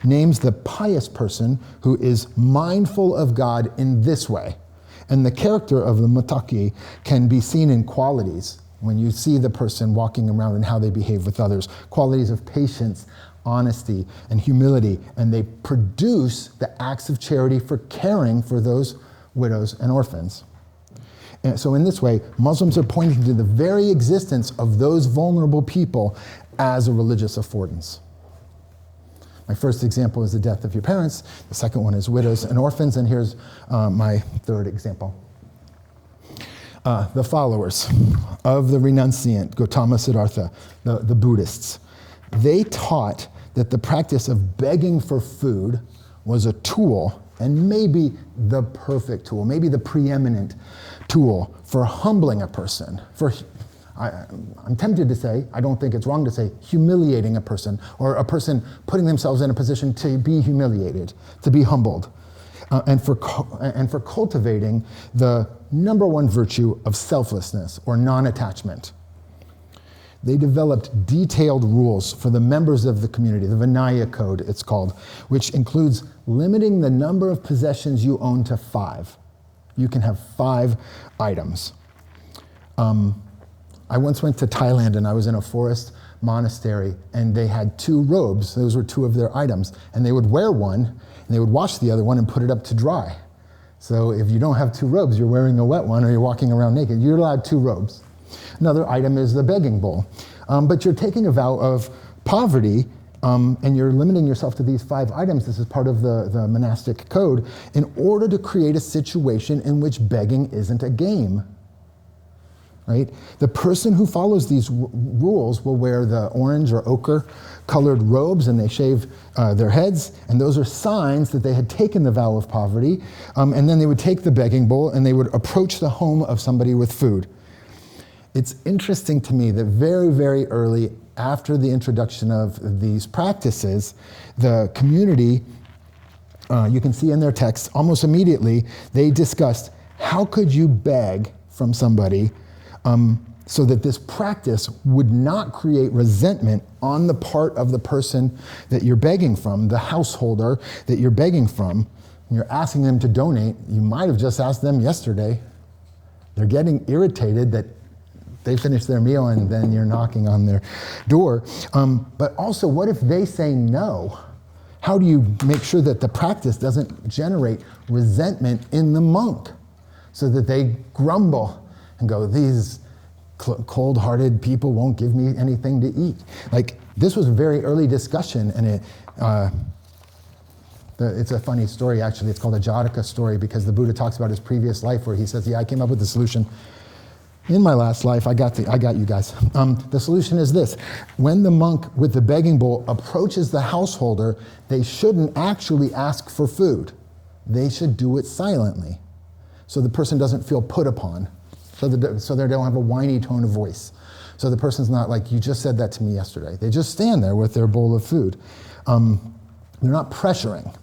names the pious person who is mindful of God in this way. And the character of the mutaki can be seen in qualities when you see the person walking around and how they behave with others, qualities of patience, honesty, and humility, and they produce the acts of charity for caring for those widows and orphans. And so in this way, Muslims are pointing to the very existence of those vulnerable people as a religious affordance. My first example is the death of your parents. The second one is widows and orphans. And here's my third example. The followers of the renunciant Gautama Siddhartha, the Buddhists, they taught that the practice of begging for food was a tool, and maybe the perfect tool, maybe the preeminent tool for humbling a person, I'm tempted to say, I don't think it's wrong to say, humiliating a person, or a person putting themselves in a position to be humiliated, to be humbled, and for cultivating the number one virtue of selflessness or non-attachment. they developed detailed rules for the members of the community, the Vinaya Code it's called, which includes limiting the number of possessions you own to 5. You can have 5 items. I once went to Thailand and I was in a forest monastery and they had 2 robes. Those were 2 of their items. And they would wear one and they would wash the other one and put it up to dry. So if you don't have 2 robes, you're wearing a wet one or you're walking around naked. You're allowed 2 robes. Another item is the begging bowl. But you're taking a vow of poverty and you're limiting yourself to these 5 items. This is part of the monastic code in order to create a situation in which begging isn't a game. Right? The person who follows these rules will wear the orange or ochre colored robes and they shave their heads, and those are signs that they had taken the vow of poverty, and then they would take the begging bowl and they would approach the home of somebody with food. It's interesting to me that very, very early after the introduction of these practices, the community, you can see in their text, almost immediately, they discussed how could you beg from somebody so that this practice would not create resentment on the part of the person that you're begging from, the householder that you're begging from. You're asking them to donate. You might have just asked them yesterday. They're getting irritated that they finished their meal and then you're knocking on their door. But also, what if they say no? How do you make sure that the practice doesn't generate resentment in the monk so that they grumble and go, these cold-hearted people won't give me anything to eat? Like, this was a very early discussion, and it's a funny story, actually. It's called a Jataka story because the Buddha talks about his previous life where he says, yeah, I came up with the solution. In my last life, I got you guys. The solution is this. When the monk with the begging bowl approaches the householder, they shouldn't actually ask for food. They should do it silently so the person doesn't feel put upon. So they don't have a whiny tone of voice. So the person's not like, you just said that to me yesterday. They just stand there with their bowl of food. They're not pressuring.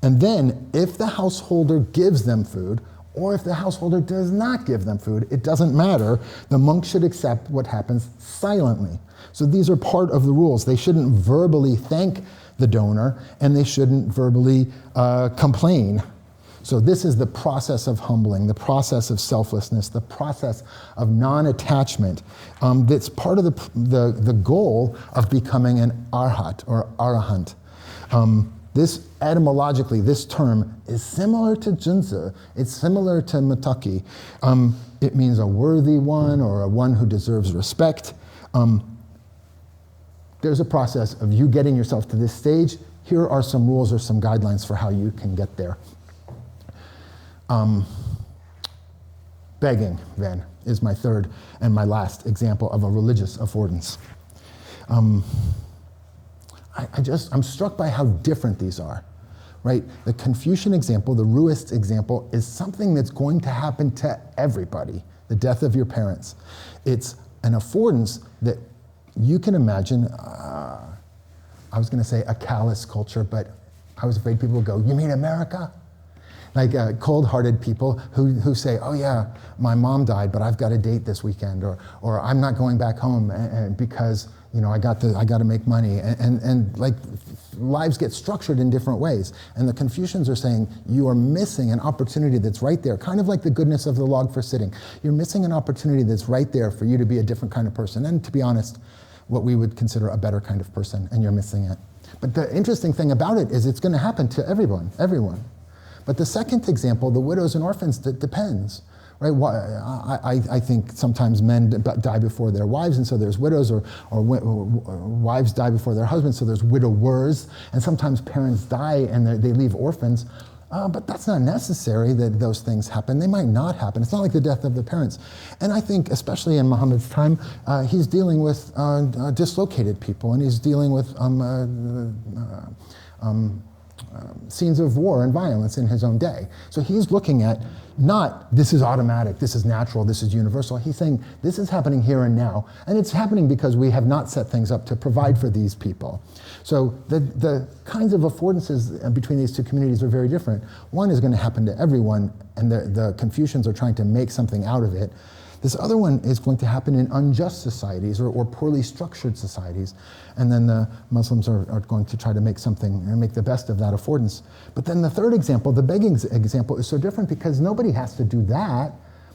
And then if the householder gives them food, or if the householder does not give them food, it doesn't matter. The monk should accept what happens silently. So these are part of the rules. They shouldn't verbally thank the donor, and they shouldn't verbally complain. So this is the process of humbling, the process of selflessness, the process of non-attachment. That's part of the goal of becoming an arhat or arahant. This etymologically, this term is similar to junsa. It's similar to mutaki. It means a worthy one or a one who deserves respect. There's a process of you getting yourself to this stage. Here are some rules or some guidelines for how you can get there. Begging, then, is my third and my last example of a religious affordance. I'm struck by how different these are, right? The Confucian example, the Ruist example, is something that's going to happen to everybody, the death of your parents. It's an affordance that you can imagine, I was going to say a callous culture, but I was afraid people would go, you mean America? Like cold-hearted people who say, oh yeah, my mom died, but I've got a date this weekend, or I'm not going back home because I got to make money, and like lives get structured in different ways. And the Confucians are saying you are missing an opportunity that's right there, kind of like the goodness of the log for sitting. You're missing an opportunity that's right there for you to be a different kind of person, and to be honest, what we would consider a better kind of person, and you're missing it. But the interesting thing about it is it's going to happen to everyone. But the second example, the widows and orphans, that depends, right? I think sometimes men die before their wives, and so there's widows, or wives die before their husbands, so there's widowers, and sometimes parents die and they leave orphans. But that's not necessary that those things happen. They might not happen. It's not like the death of the parents. And I think, especially in Muhammad's time, he's dealing with dislocated people, and he's dealing with scenes of war and violence in his own day. So he's looking at not this is automatic, this is natural, this is universal. He's saying this is happening here and now, and it's happening because we have not set things up to provide for these people. So the kinds of affordances between these two communities are very different. One is going to happen to everyone, and the Confucians are trying to make something out of it. This other one is going to happen in unjust societies or poorly structured societies. And then the Muslims are going to try to make the best of that affordance. But then the third example, the begging example, is so different because nobody has to do that.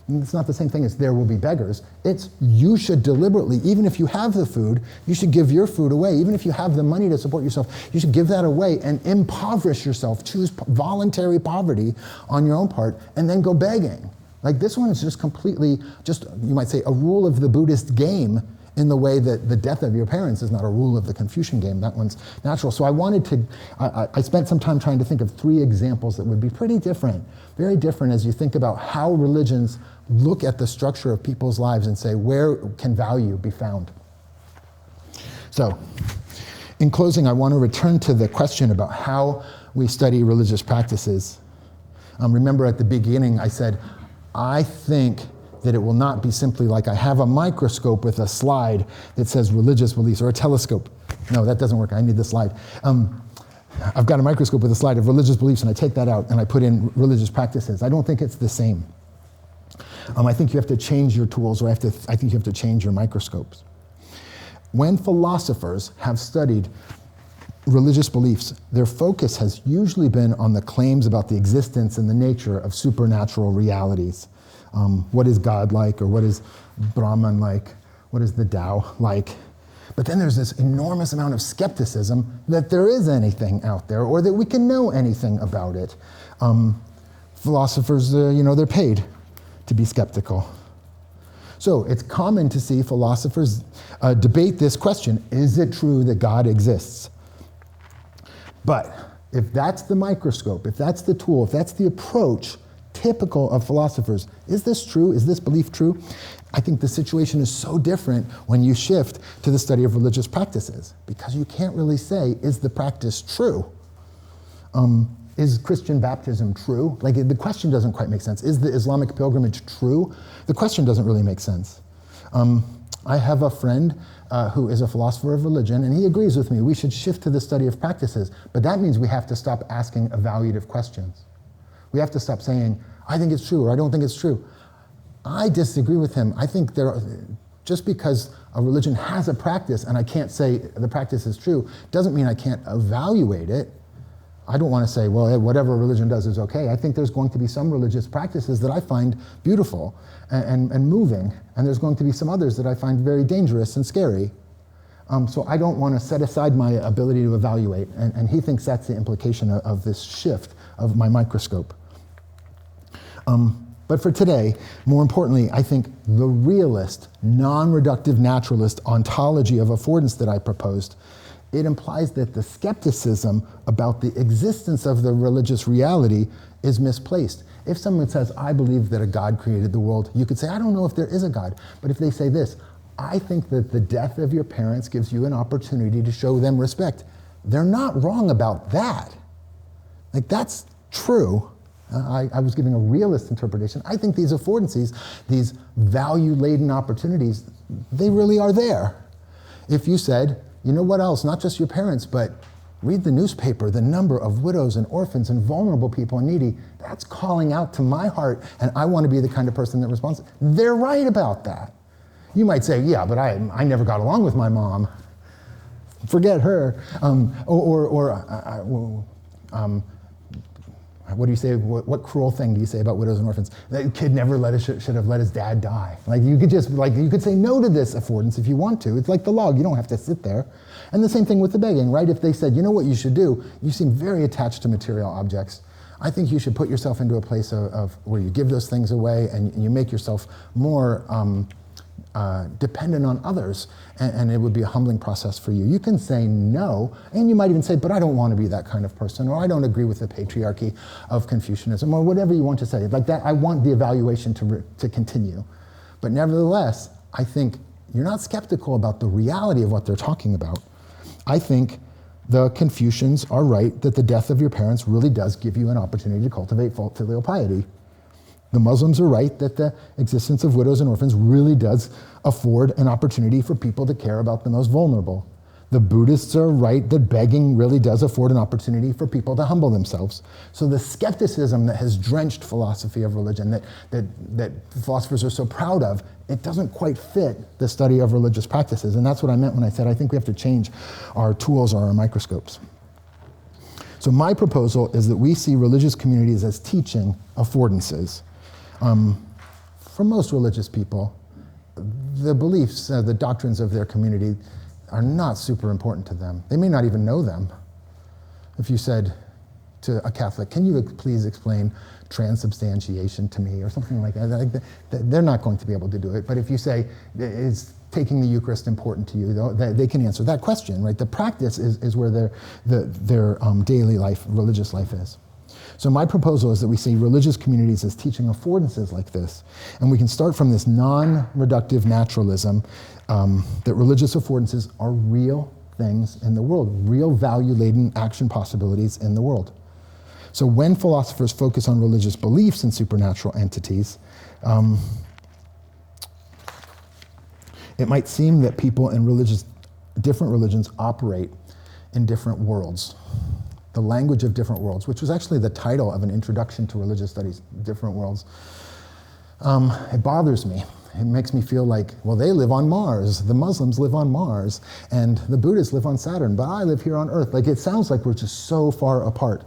It's not the same thing as there will be beggars. It's you should deliberately, even if you have the food, you should give your food away. Even if you have the money to support yourself, you should give that away and impoverish yourself. Choose voluntary poverty on your own part and then go begging. Like this one is just completely, you might say, a rule of the Buddhist game in the way that the death of your parents is not a rule of the Confucian game. That one's natural. So I spent some time trying to think of 3 examples that would be pretty different, very different as you think about how religions look at the structure of people's lives and say, where can value be found? So, in closing, I want to return to the question about how we study religious practices. Remember at the beginning I said, I think that it will not be simply like I have a microscope with a slide that says religious beliefs, or a telescope. No, that doesn't work. I need the slide. I've got a microscope with a slide of religious beliefs, and I take that out and I put in religious practices. I don't think it's the same. I think you have to change your tools, or I think you have to change your microscopes. When philosophers have studied religious beliefs, their focus has usually been on the claims about the existence and the nature of supernatural realities. What is God like, or what is Brahman like? What is the Tao like? But then there's this enormous amount of skepticism that there is anything out there, or that we can know anything about it. Philosophers, they're paid to be skeptical. So it's common to see philosophers debate this question: is it true that God exists? But if that's the microscope, if that's the tool, if that's the approach typical of philosophers, is this true? Is this belief true? I think the situation is so different when you shift to the study of religious practices, because you can't really say, is the practice true? Is Christian baptism true? Like, the question doesn't quite make sense. Is the Islamic pilgrimage true? The question doesn't really make sense. I have a friend who is a philosopher of religion, and he agrees with me. We should shift to the study of practices, but that means we have to stop asking evaluative questions. We have to stop saying, I think it's true, or I don't think it's true. I disagree with him. I think just because a religion has a practice and I can't say the practice is true, doesn't mean I can't evaluate it. I don't want to say, well, whatever a religion does is okay. I think there's going to be some religious practices that I find beautiful and moving, and there's going to be some others that I find very dangerous and scary. So I don't want to set aside my ability to evaluate, and he thinks that's the implication of this shift of my microscope. But for today, more importantly, I think the realist, non-reductive naturalist ontology of affordance that I proposed, it implies that the skepticism about the existence of the religious reality is misplaced. If someone says, I believe that a God created the world, you could say, I don't know if there is a God. But if they say this, I think that the death of your parents gives you an opportunity to show them respect, they're not wrong about that. Like, that's true. I was giving a realist interpretation. I think these affordances, these value-laden opportunities, they really are there. If you said, you know what else, not just your parents, but read the newspaper, the number of widows and orphans and vulnerable people and needy, that's calling out to my heart, and I want to be the kind of person that responds. They're right about that. You might say, yeah, but I never got along with my mom. Forget her. What do you say? What cruel thing do you say about widows and orphans? That kid never should have let his dad die. Like, you could say no to this affordance if you want to. It's like the log. You don't have to sit there. And the same thing with the begging, right? If they said, you know what you should do? You seem very attached to material objects. I think you should put yourself into a place of where you give those things away and you make yourself more dependent on others, and it would be a humbling process for you. You can say no, and you might even say, but I don't want to be that kind of person, or I don't agree with the patriarchy of Confucianism, or whatever you want to say. Like that, I want the evaluation to continue. But nevertheless, I think you're not skeptical about the reality of what they're talking about. I think the Confucians are right that the death of your parents really does give you an opportunity to cultivate filial piety. The Muslims are right that the existence of widows and orphans really does afford an opportunity for people to care about the most vulnerable. The Buddhists are right that begging really does afford an opportunity for people to humble themselves. So the skepticism that has drenched philosophy of religion, that philosophers are so proud of, it doesn't quite fit the study of religious practices. And that's what I meant when I said I think we have to change our tools or our microscopes. So my proposal is that we see religious communities as teaching affordances. For most religious people, the beliefs, the doctrines of their community are not super important to them. They may not even know them. If you said to a Catholic, can you please explain transubstantiation to me or something like that, they're not going to be able to do it. But if you say, is taking the Eucharist important to you, they can answer that question, right? The practice is where their daily life, religious life is. So my proposal is that we see religious communities as teaching affordances like this. And we can start from this non-reductive naturalism that religious affordances are real things in the world, real value-laden action possibilities in the world. So when philosophers focus on religious beliefs in supernatural entities, it might seem that people in different religions operate in different worlds. The language of different worlds, which was actually the title of an introduction to religious studies, Different Worlds. It bothers me. It makes me feel like, well, they live on Mars, the Muslims live on Mars, and the Buddhists live on Saturn, but I live here on Earth. Like, it sounds like we're just so far apart.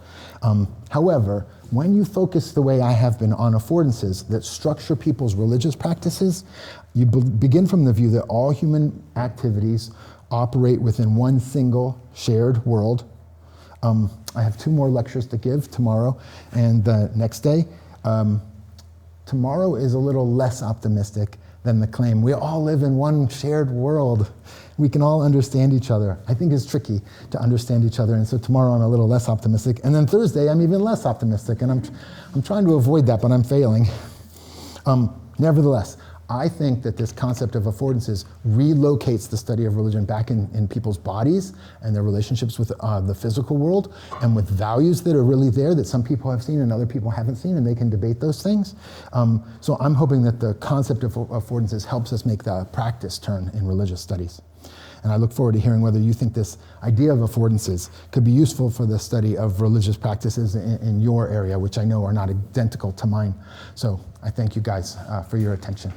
However, when you focus the way I have been on affordances that structure people's religious practices, you begin from the view that all human activities operate within one single shared world. I have 2 more lectures to give tomorrow and the next day. Tomorrow is a little less optimistic than the claim, we all live in one shared world. We can all understand each other. I think it's tricky to understand each other, and so tomorrow I'm a little less optimistic. And then Thursday I'm even less optimistic, and I'm trying to avoid that, but I'm failing. Nevertheless, I think that this concept of affordances relocates the study of religion back in people's bodies and their relationships with the physical world and with values that are really there that some people have seen and other people haven't seen, and they can debate those things. So I'm hoping that the concept of affordances helps us make the practice turn in religious studies. And I look forward to hearing whether you think this idea of affordances could be useful for the study of religious practices in your area, which I know are not identical to mine. So I thank you guys for your attention.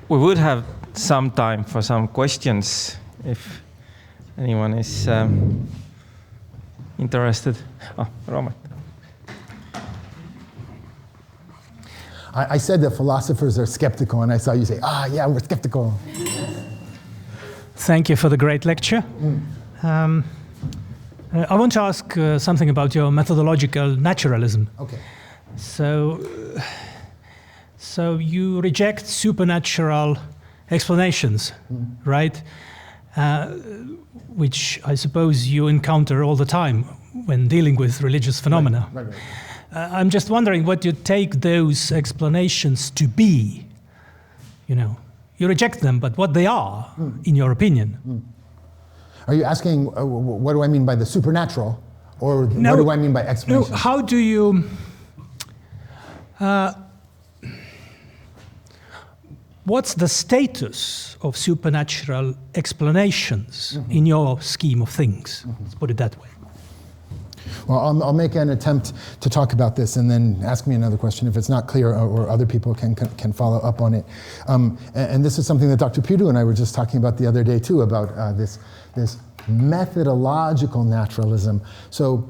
We would have some time for some questions if anyone is interested. Oh, Roomet. I said that philosophers are skeptical, and I saw you say, yeah, we're skeptical. Thank you for the great lecture. I want to ask something about your methodological naturalism. Okay. So you reject supernatural explanations, right? Which I suppose you encounter all the time when dealing with religious phenomena. Right. I'm just wondering what you take those explanations to be. You know, you reject them, but what they are, in your opinion. Are you asking what do I mean by the supernatural, or what do I mean by explanation? No, how do you... what's the status of supernatural explanations in your scheme of things? Let's put it that way. Well, I'll make an attempt to talk about this and then ask me another question if it's not clear, or other people can follow up on it. And this is something that Dr. Piru and I were just talking about the other day too, about this methodological naturalism. So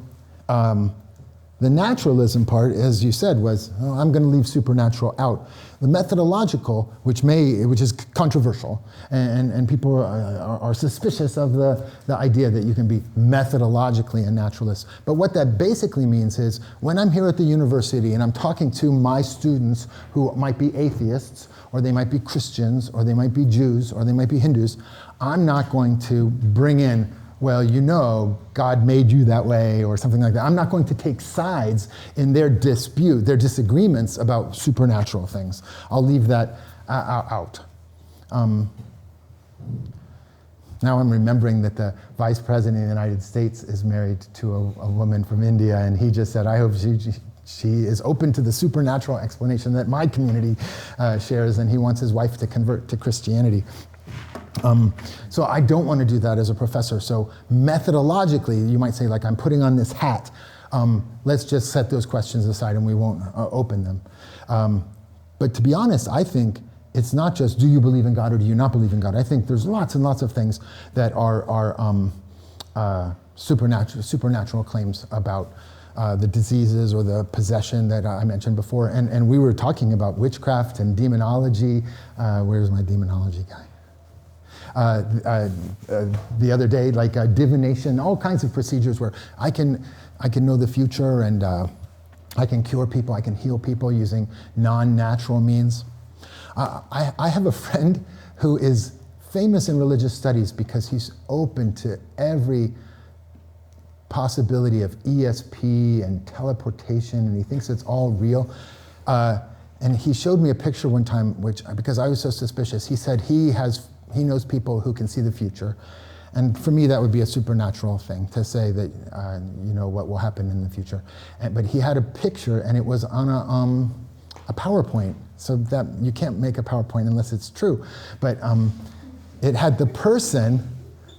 the naturalism part, as you said, was, I'm going to leave supernatural out. The methodological, which is controversial, and people are suspicious of the idea that you can be methodologically a naturalist. But what that basically means is, when I'm here at the university and I'm talking to my students who might be atheists, or they might be Christians, or they might be Jews, or they might be Hindus, I'm not going to bring in, well, you know, God made you that way, or something like that. I'm not going to take sides in their dispute, their disagreements about supernatural things. I'll leave that out. Now I'm remembering that the Vice President of the United States is married to a woman from India, and he just said, I hope she is open to the supernatural explanation that my community shares, and he wants his wife to convert to Christianity. So I don't want to do that as a professor. So methodologically, you might say, like, I'm putting on this hat. Let's just set those questions aside and we won't open them. But to be honest, I think it's not just, do you believe in God or do you not believe in God? I think there's lots and lots of things that are supernatural claims about the diseases or the possession that I mentioned before. And we were talking about witchcraft and demonology. Where's my demonology guy? The other day, like divination, all kinds of procedures where I can know the future, and I can cure people, I can heal people using non-natural means. I have a friend who is famous in religious studies because he's open to every possibility of ESP and teleportation, and he thinks it's all real. And he showed me a picture one time, because I was so suspicious, he said he knows people who can see the future. And for me, that would be a supernatural thing to say that, what will happen in the future. But he had a picture, and it was on a PowerPoint. So that you can't make a PowerPoint unless it's true. But it had the person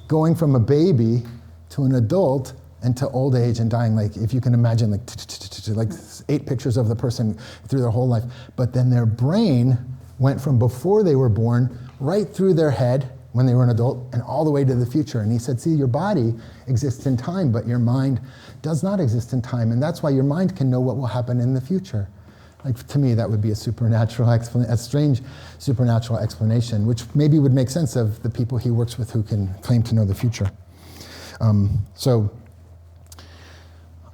going from a baby to an adult and to old age and dying, like, if you can imagine, like 8 pictures of the person through their whole life. But then their brain went from before they were born right through their head when they were an adult and all the way to the future. And he said, see, your body exists in time, but your mind does not exist in time. And that's why your mind can know what will happen in the future. Like, to me, that would be a strange supernatural explanation, which maybe would make sense of the people he works with who can claim to know the future. So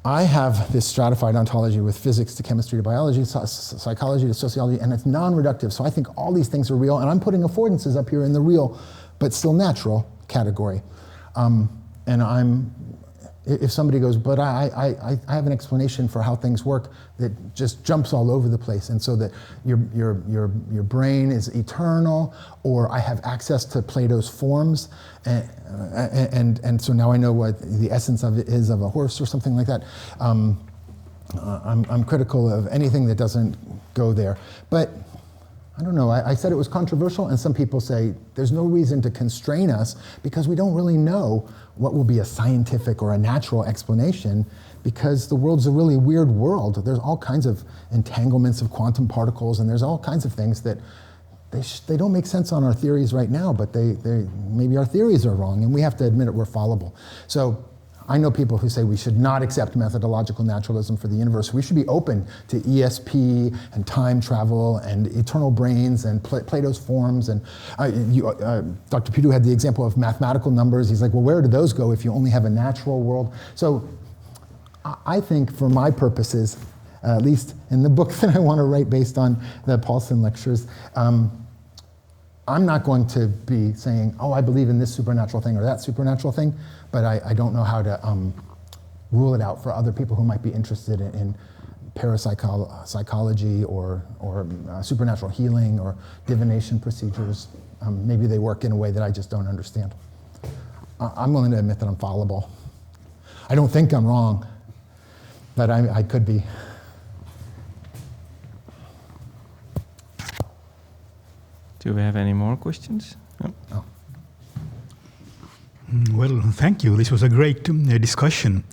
I have this stratified ontology with physics to chemistry to biology, psychology to sociology, and it's non-reductive. So I think all these things are real, and I'm putting affordances up here in the real, but still natural category. And if somebody goes, but I have an explanation for how things work that just jumps all over the place, and so that your brain is eternal, or I have access to Plato's forms, and so now I know what the essence of it is of a horse or something like that. I'm critical of anything that doesn't go there. But I don't know, I said it was controversial, and some people say there's no reason to constrain us because we don't really know what will be a scientific or a natural explanation, because the world's a really weird world. There's all kinds of entanglements of quantum particles, and there's all kinds of things that they don't make sense on our theories right now, but maybe our theories are wrong, and we have to admit it, we're fallible. So I know people who say we should not accept methodological naturalism for the universe. We should be open to ESP and time travel and eternal brains and Plato's forms. And Dr. Pidu had the example of mathematical numbers. He's like, well, where do those go if you only have a natural world? So I think for my purposes, at least in the book that I want to write based on the Paulson lectures, I'm not going to be saying, oh, I believe in this supernatural thing or that supernatural thing, but I don't know how to rule it out for other people who might be interested in parapsychology or supernatural healing or divination procedures. Maybe they work in a way that I just don't understand. I'm willing to admit that I'm fallible. I don't think I'm wrong, but I could be. Do we have any more questions? No. Oh. Well, thank you. This was a great discussion.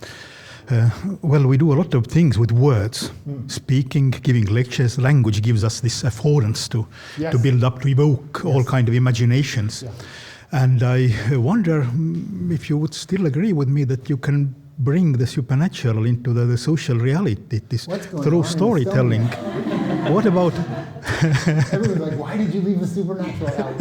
Well, we do a lot of things with words, speaking, giving lectures. Language gives us this affordance to build up, to evoke all kind of imaginations. Yeah. And I wonder if you would still agree with me that you can bring the supernatural into the social reality through storytelling. What about... Everyone's like, why did you leave the supernatural out?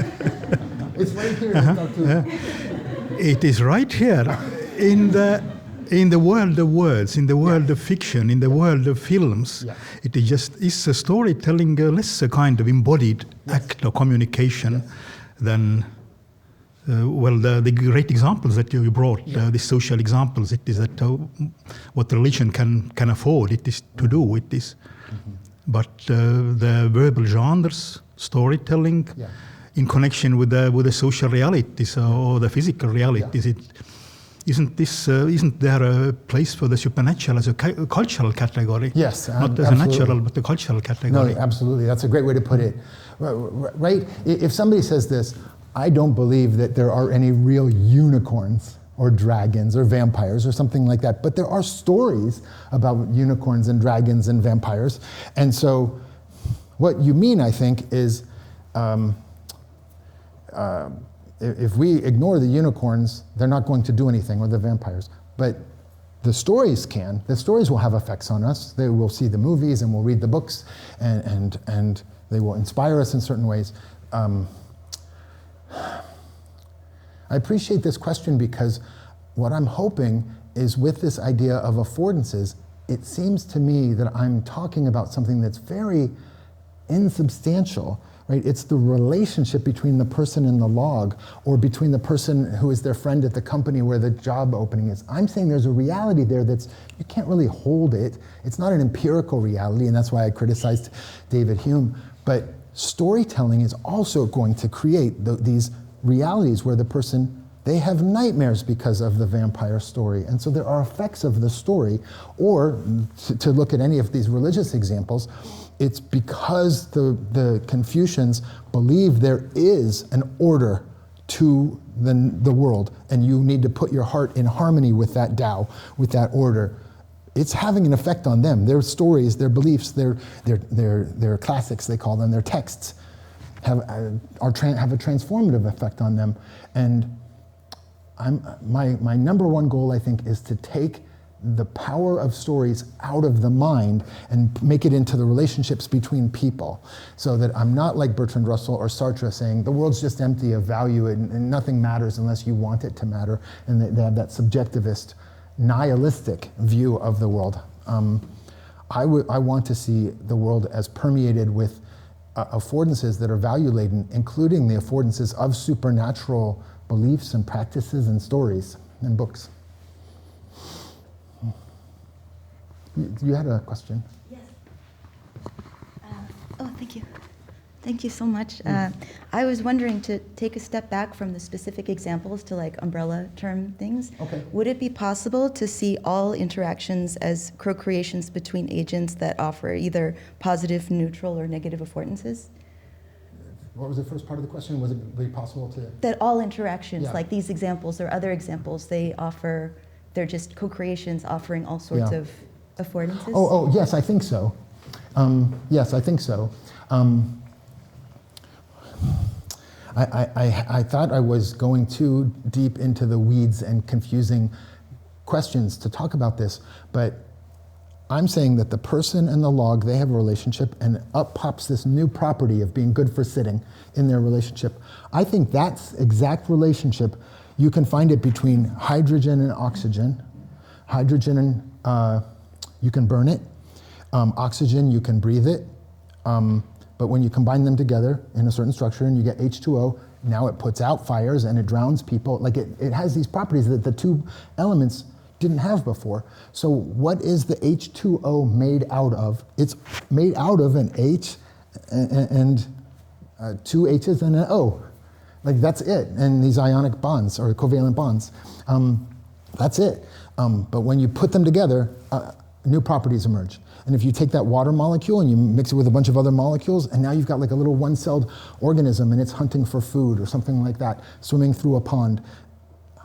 It's right here in Tartu. It is right here in the world of words, in the world of fiction, in the world of films. Yeah. It is a storytelling, less a kind of embodied act of communication than the great examples that you brought, the social examples. It is that what religion can afford. It is to do. It is. But the verbal genres, storytelling, in connection with the social realities or the physical realities, isn't there a place for the supernatural as a cultural category? Yes, not as absolutely. a natural, but a cultural category. No, absolutely. That's a great way to put it. Right? If somebody says this, I don't believe that there are any real unicorns or dragons or vampires or something like that, but there are stories about unicorns and dragons and vampires. And so what you mean, I think, is if we ignore the unicorns, they're not going to do anything, or the vampires. But the stories can. The stories will have effects on us. They will see the movies and we'll read the books, and they will inspire us in certain ways. I appreciate this question because what I'm hoping is, with this idea of affordances, it seems to me that I'm talking about something that's very insubstantial, right? It's the relationship between the person and the log, or between the person who is their friend at the company where the job opening is. I'm saying there's a reality there that's, you can't really hold it. It's not an empirical reality, and that's why I criticized David Hume. But storytelling is also going to create these realities where the person, they have nightmares because of the vampire story. And so there are effects of the story. Or to look at any of these religious examples, it's because the Confucians believe there is an order to the world, and you need to put your heart in harmony with that Tao, with that order. It's having an effect on them. Their stories, their beliefs, their classics, they call them, their texts, have a transformative effect on them. And my number one goal, I think, is to take the power of stories out of the mind and make it into the relationships between people, so that I'm not like Bertrand Russell or Sartre saying the world's just empty of value and nothing matters unless you want it to matter, and they have that subjectivist, nihilistic view of the world. I want to see the world as permeated with affordances that are value-laden, including the affordances of supernatural beliefs and practices and stories and books. You had a question? Yes. Thank you. Thank you so much. I was wondering, to take a step back from the specific examples to like umbrella term things. Okay. Would it be possible to see all interactions as co-creations between agents that offer either positive, neutral, or negative affordances? What was the first part of the question? Was it be possible to? That all interactions, Yeah. like these examples or other examples, they're just co-creations offering all sorts Yeah. of affordances? Oh, yes, I think so. Yes, I think so. I thought I was going too deep into the weeds and confusing questions to talk about this, but I'm saying that the person and the log, they have a relationship, and up pops this new property of being good for sitting in their relationship. I think that exact relationship, you can find it between hydrogen and oxygen. Hydrogen, you can burn it. Oxygen, you can breathe it. But when you combine them together in a certain structure and you get H2O, now it puts out fires and it drowns people. Like it has these properties that the two elements didn't have before. So what is the H2O made out of? It's made out of an H and two H's and an O. Like that's it. And these ionic bonds or covalent bonds. That's it. But when you put them together, new properties emerge. And if you take that water molecule and you mix it with a bunch of other molecules, and now you've got like a little one-celled organism and it's hunting for food or something like that, swimming through a pond.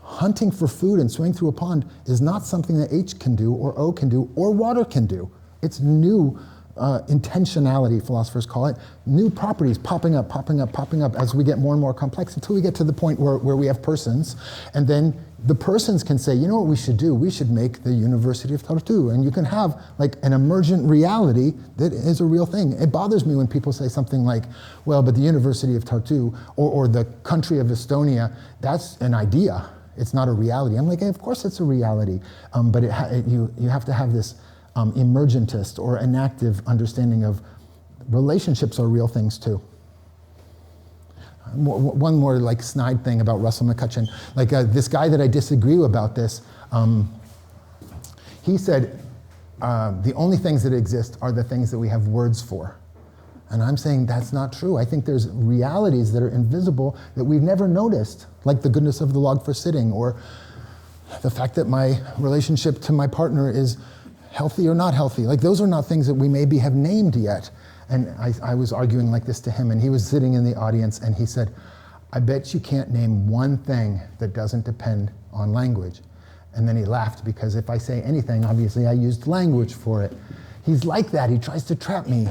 Hunting for food and swimming through a pond is not something that H can do or O can do or water can do. It's new intentionality, philosophers call it, new properties popping up as we get more and more complex until we get to the point where we have persons. And then the persons can say, you know what we should do? We should make the University of Tartu. And you can have like an emergent reality that is a real thing. It bothers me when people say something like, well, but the University of Tartu or the country of Estonia, that's an idea. It's not a reality. I'm like, hey, of course it's a reality. But you have to have this emergentist or enactive understanding of relationships are real things too. One more like snide thing about Russell McCutcheon. Like this guy that I disagree with about this, he said, the only things that exist are the things that we have words for. And I'm saying that's not true. I think there's realities that are invisible that we've never noticed, like the goodness of the log for sitting, or the fact that my relationship to my partner is healthy or not healthy. Like, those are not things that we maybe have named yet. And I was arguing like this to him, and he was sitting in the audience, and he said, I bet you can't name one thing that doesn't depend on language. And then he laughed, because if I say anything, obviously I used language for it. He's like that, he tries to trap me.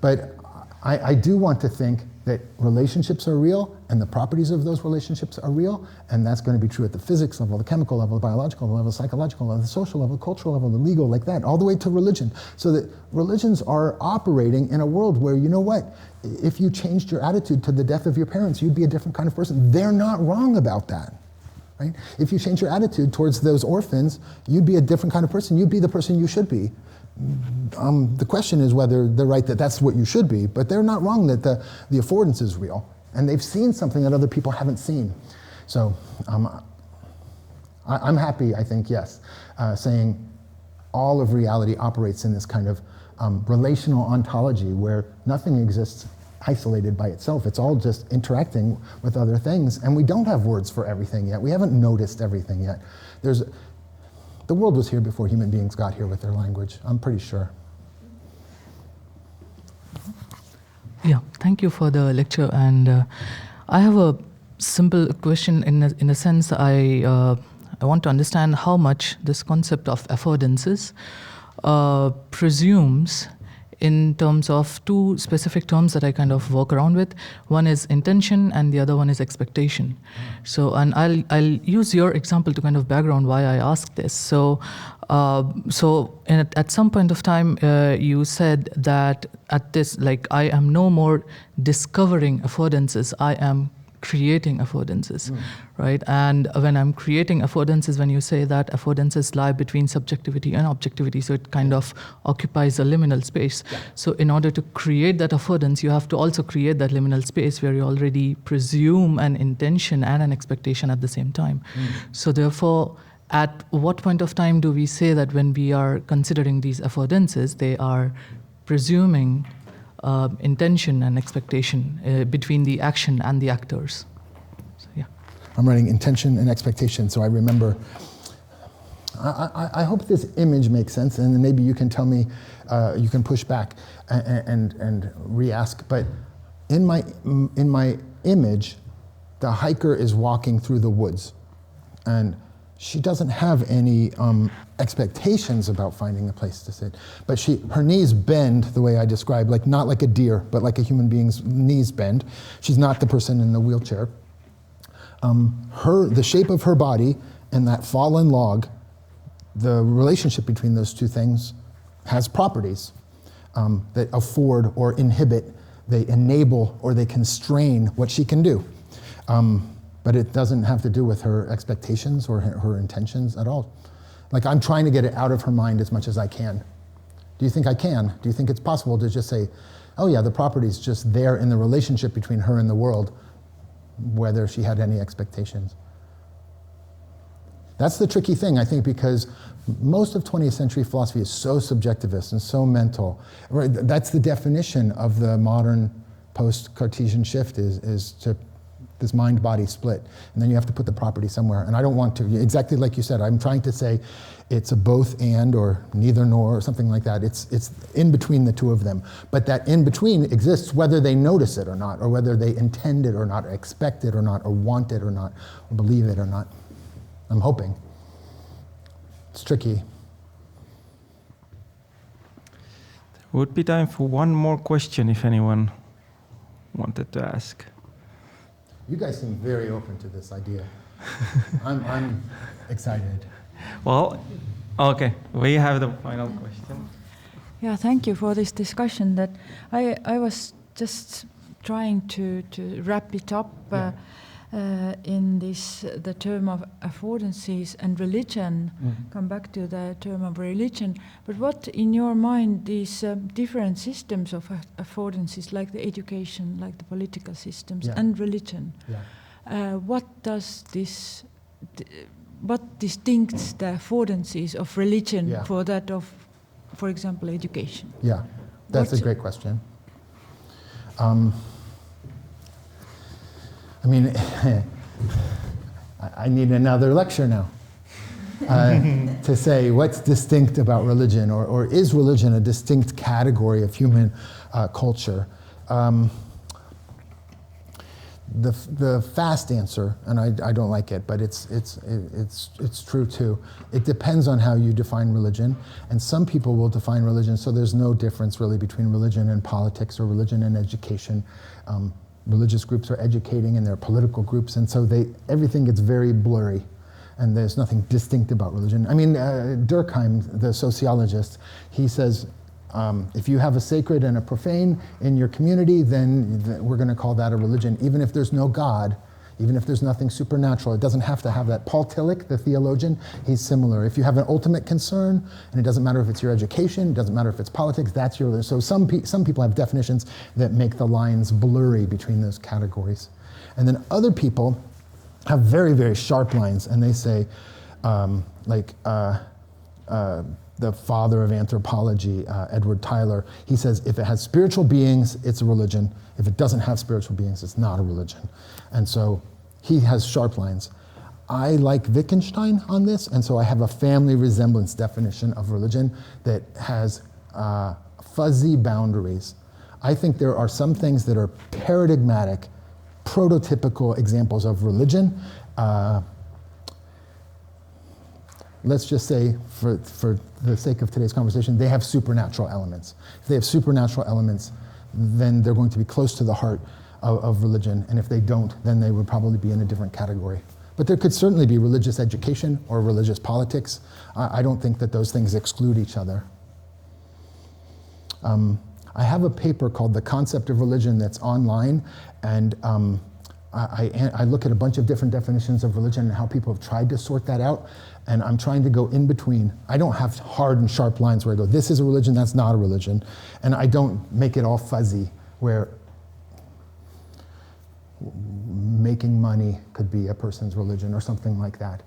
But I do want to think that relationships are real, and the properties of those relationships are real, and that's going to be true at the physics level, the chemical level, the biological level, the psychological level, the social level, the cultural level, the legal, like that, all the way to religion. So that religions are operating in a world where, you know what, if you changed your attitude to the death of your parents, you'd be a different kind of person. They're not wrong about that. Right? If you change your attitude towards those orphans, you'd be a different kind of person. You'd be the person you should be. The question is whether they're right that that's what you should be, but they're not wrong that the affordance is real, and they've seen something that other people haven't seen. So I'm happy, I think, yes, saying all of reality operates in this kind of relational ontology where nothing exists isolated by itself. It's all just interacting with other things, and we don't have words for everything yet. We haven't noticed everything yet. The world was here before human beings got here with their language, I'm pretty sure. Yeah, thank you for the lecture. And I have a simple question. In a sense, I want to understand how much this concept of affordances presumes in terms of two specific terms that I kind of work around with. One is intention and the other one is expectation. So, and I'll use your example to kind of background why I asked this. So, at some point of time, you said that at this, like, I am no more discovering affordances, I am creating affordances, right? And when I'm creating affordances, when you say that affordances lie between subjectivity and objectivity, so it kind of occupies a liminal space. Yeah. So in order to create that affordance, you have to also create that liminal space where you already presume an intention and an expectation at the same time. So therefore, at what point of time do we say that when we are considering these affordances, they are presuming intention and expectation between the action and the actors? So, yeah. I'm writing intention and expectation, so I remember. I hope this image makes sense, and then maybe you can tell me, you can push back and re-ask. But in my image, the hiker is walking through the woods, and she doesn't have any expectations about finding a place to sit. But her knees bend the way I described, like not like a deer, but like a human being's knees bend. She's not the person in the wheelchair. The shape of her body and that fallen log, the relationship between those two things has properties that afford or inhibit, they enable or they constrain what she can do. But it doesn't have to do with her expectations or her intentions at all. Like, I'm trying to get it out of her mind as much as I can. Do you think I can? Do you think it's possible to just say, oh yeah, the property's just there in the relationship between her and the world, whether she had any expectations? That's the tricky thing, I think, because most of 20th century philosophy is so subjectivist and so mental. Right? That's the definition of the modern post-Cartesian shift, is to this mind-body split. And then you have to put the property somewhere. And I don't want to, exactly like you said, I'm trying to say it's a both and or neither nor or something like that. It's in between the two of them. But that in between exists whether they notice it or not, or whether they intend it or not, or expect it or not, or want it or not, or believe it or not. I'm hoping. It's tricky. There would be time for one more question if anyone wanted to ask. You guys seem very open to this idea. I'm excited. Well, okay, we have the final question. Yeah, thank you for this discussion. That I was just trying to wrap it up in this the term of affordances and religion. Come back to the term of religion. But what in your mind these different systems of affordances, like the education, like the political systems, and religion? What does this? What distincts the affordances of religion for that of, for example, education? Yeah, that's a great question. I mean, I need another lecture now to say what's distinct about religion, or is religion a distinct category of human culture? The fast answer, and I don't like it, but it's true too. It depends on how you define religion, and some people will define religion so there's no difference really between religion and politics or religion and education. Religious groups are educating and they're political groups, and so everything gets very blurry, and there's nothing distinct about religion. I mean, Durkheim, the sociologist, he says, if you have a sacred and a profane in your community, then we're going to call that a religion, even if there's no God, even if there's nothing supernatural. It doesn't have to have that. Paul Tillich, the theologian, he's similar. If you have an ultimate concern, and it doesn't matter if it's your education, it doesn't matter if it's politics, that's your religion. So some people have definitions that make the lines blurry between those categories. And then other people have very, very sharp lines, and they say, the father of anthropology, Edward Tyler, he says, if it has spiritual beings, it's a religion. If it doesn't have spiritual beings, it's not a religion. And so he has sharp lines. I like Wittgenstein on this, and so I have a family resemblance definition of religion that has fuzzy boundaries. I think there are some things that are paradigmatic, prototypical examples of religion. Let's just say, for the sake of today's conversation, they have supernatural elements. If they have supernatural elements, then they're going to be close to the heart of religion, and if they don't, then they would probably be in a different category. But there could certainly be religious education or religious politics. I don't think that those things exclude each other. I have a paper called The Concept of Religion that's online, and I look at a bunch of different definitions of religion and how people have tried to sort that out, and I'm trying to go in between. I don't have hard and sharp lines where I go, this is a religion, that's not a religion, and I don't make it all fuzzy, where making money could be a person's religion or something like that.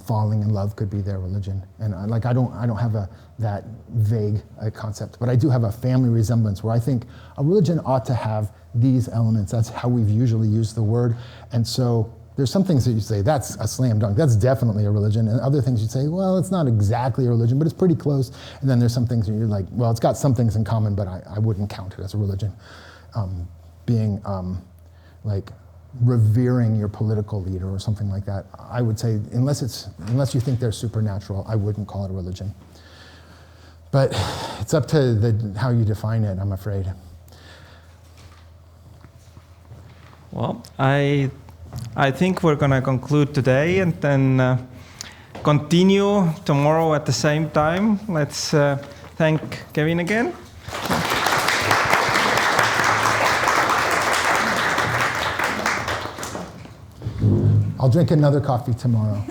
Falling in love could be their religion, and I don't have that vague concept, but I do have a family resemblance where I think a religion ought to have these elements. That's how we've usually used the word, and so there's some things that you say, that's a slam dunk, that's definitely a religion, and other things you say, well, it's not exactly a religion, but it's pretty close, and then there's some things that you're like, well, it's got some things in common, but I wouldn't count it as a religion. Being like revering your political leader or something like that, I would say, unless you think they're supernatural, I wouldn't call it a religion. But it's up to how you define it, I'm afraid. Well, I think we're going to conclude today and then continue tomorrow at the same time. Let's thank Kevin again. I'll drink another coffee tomorrow.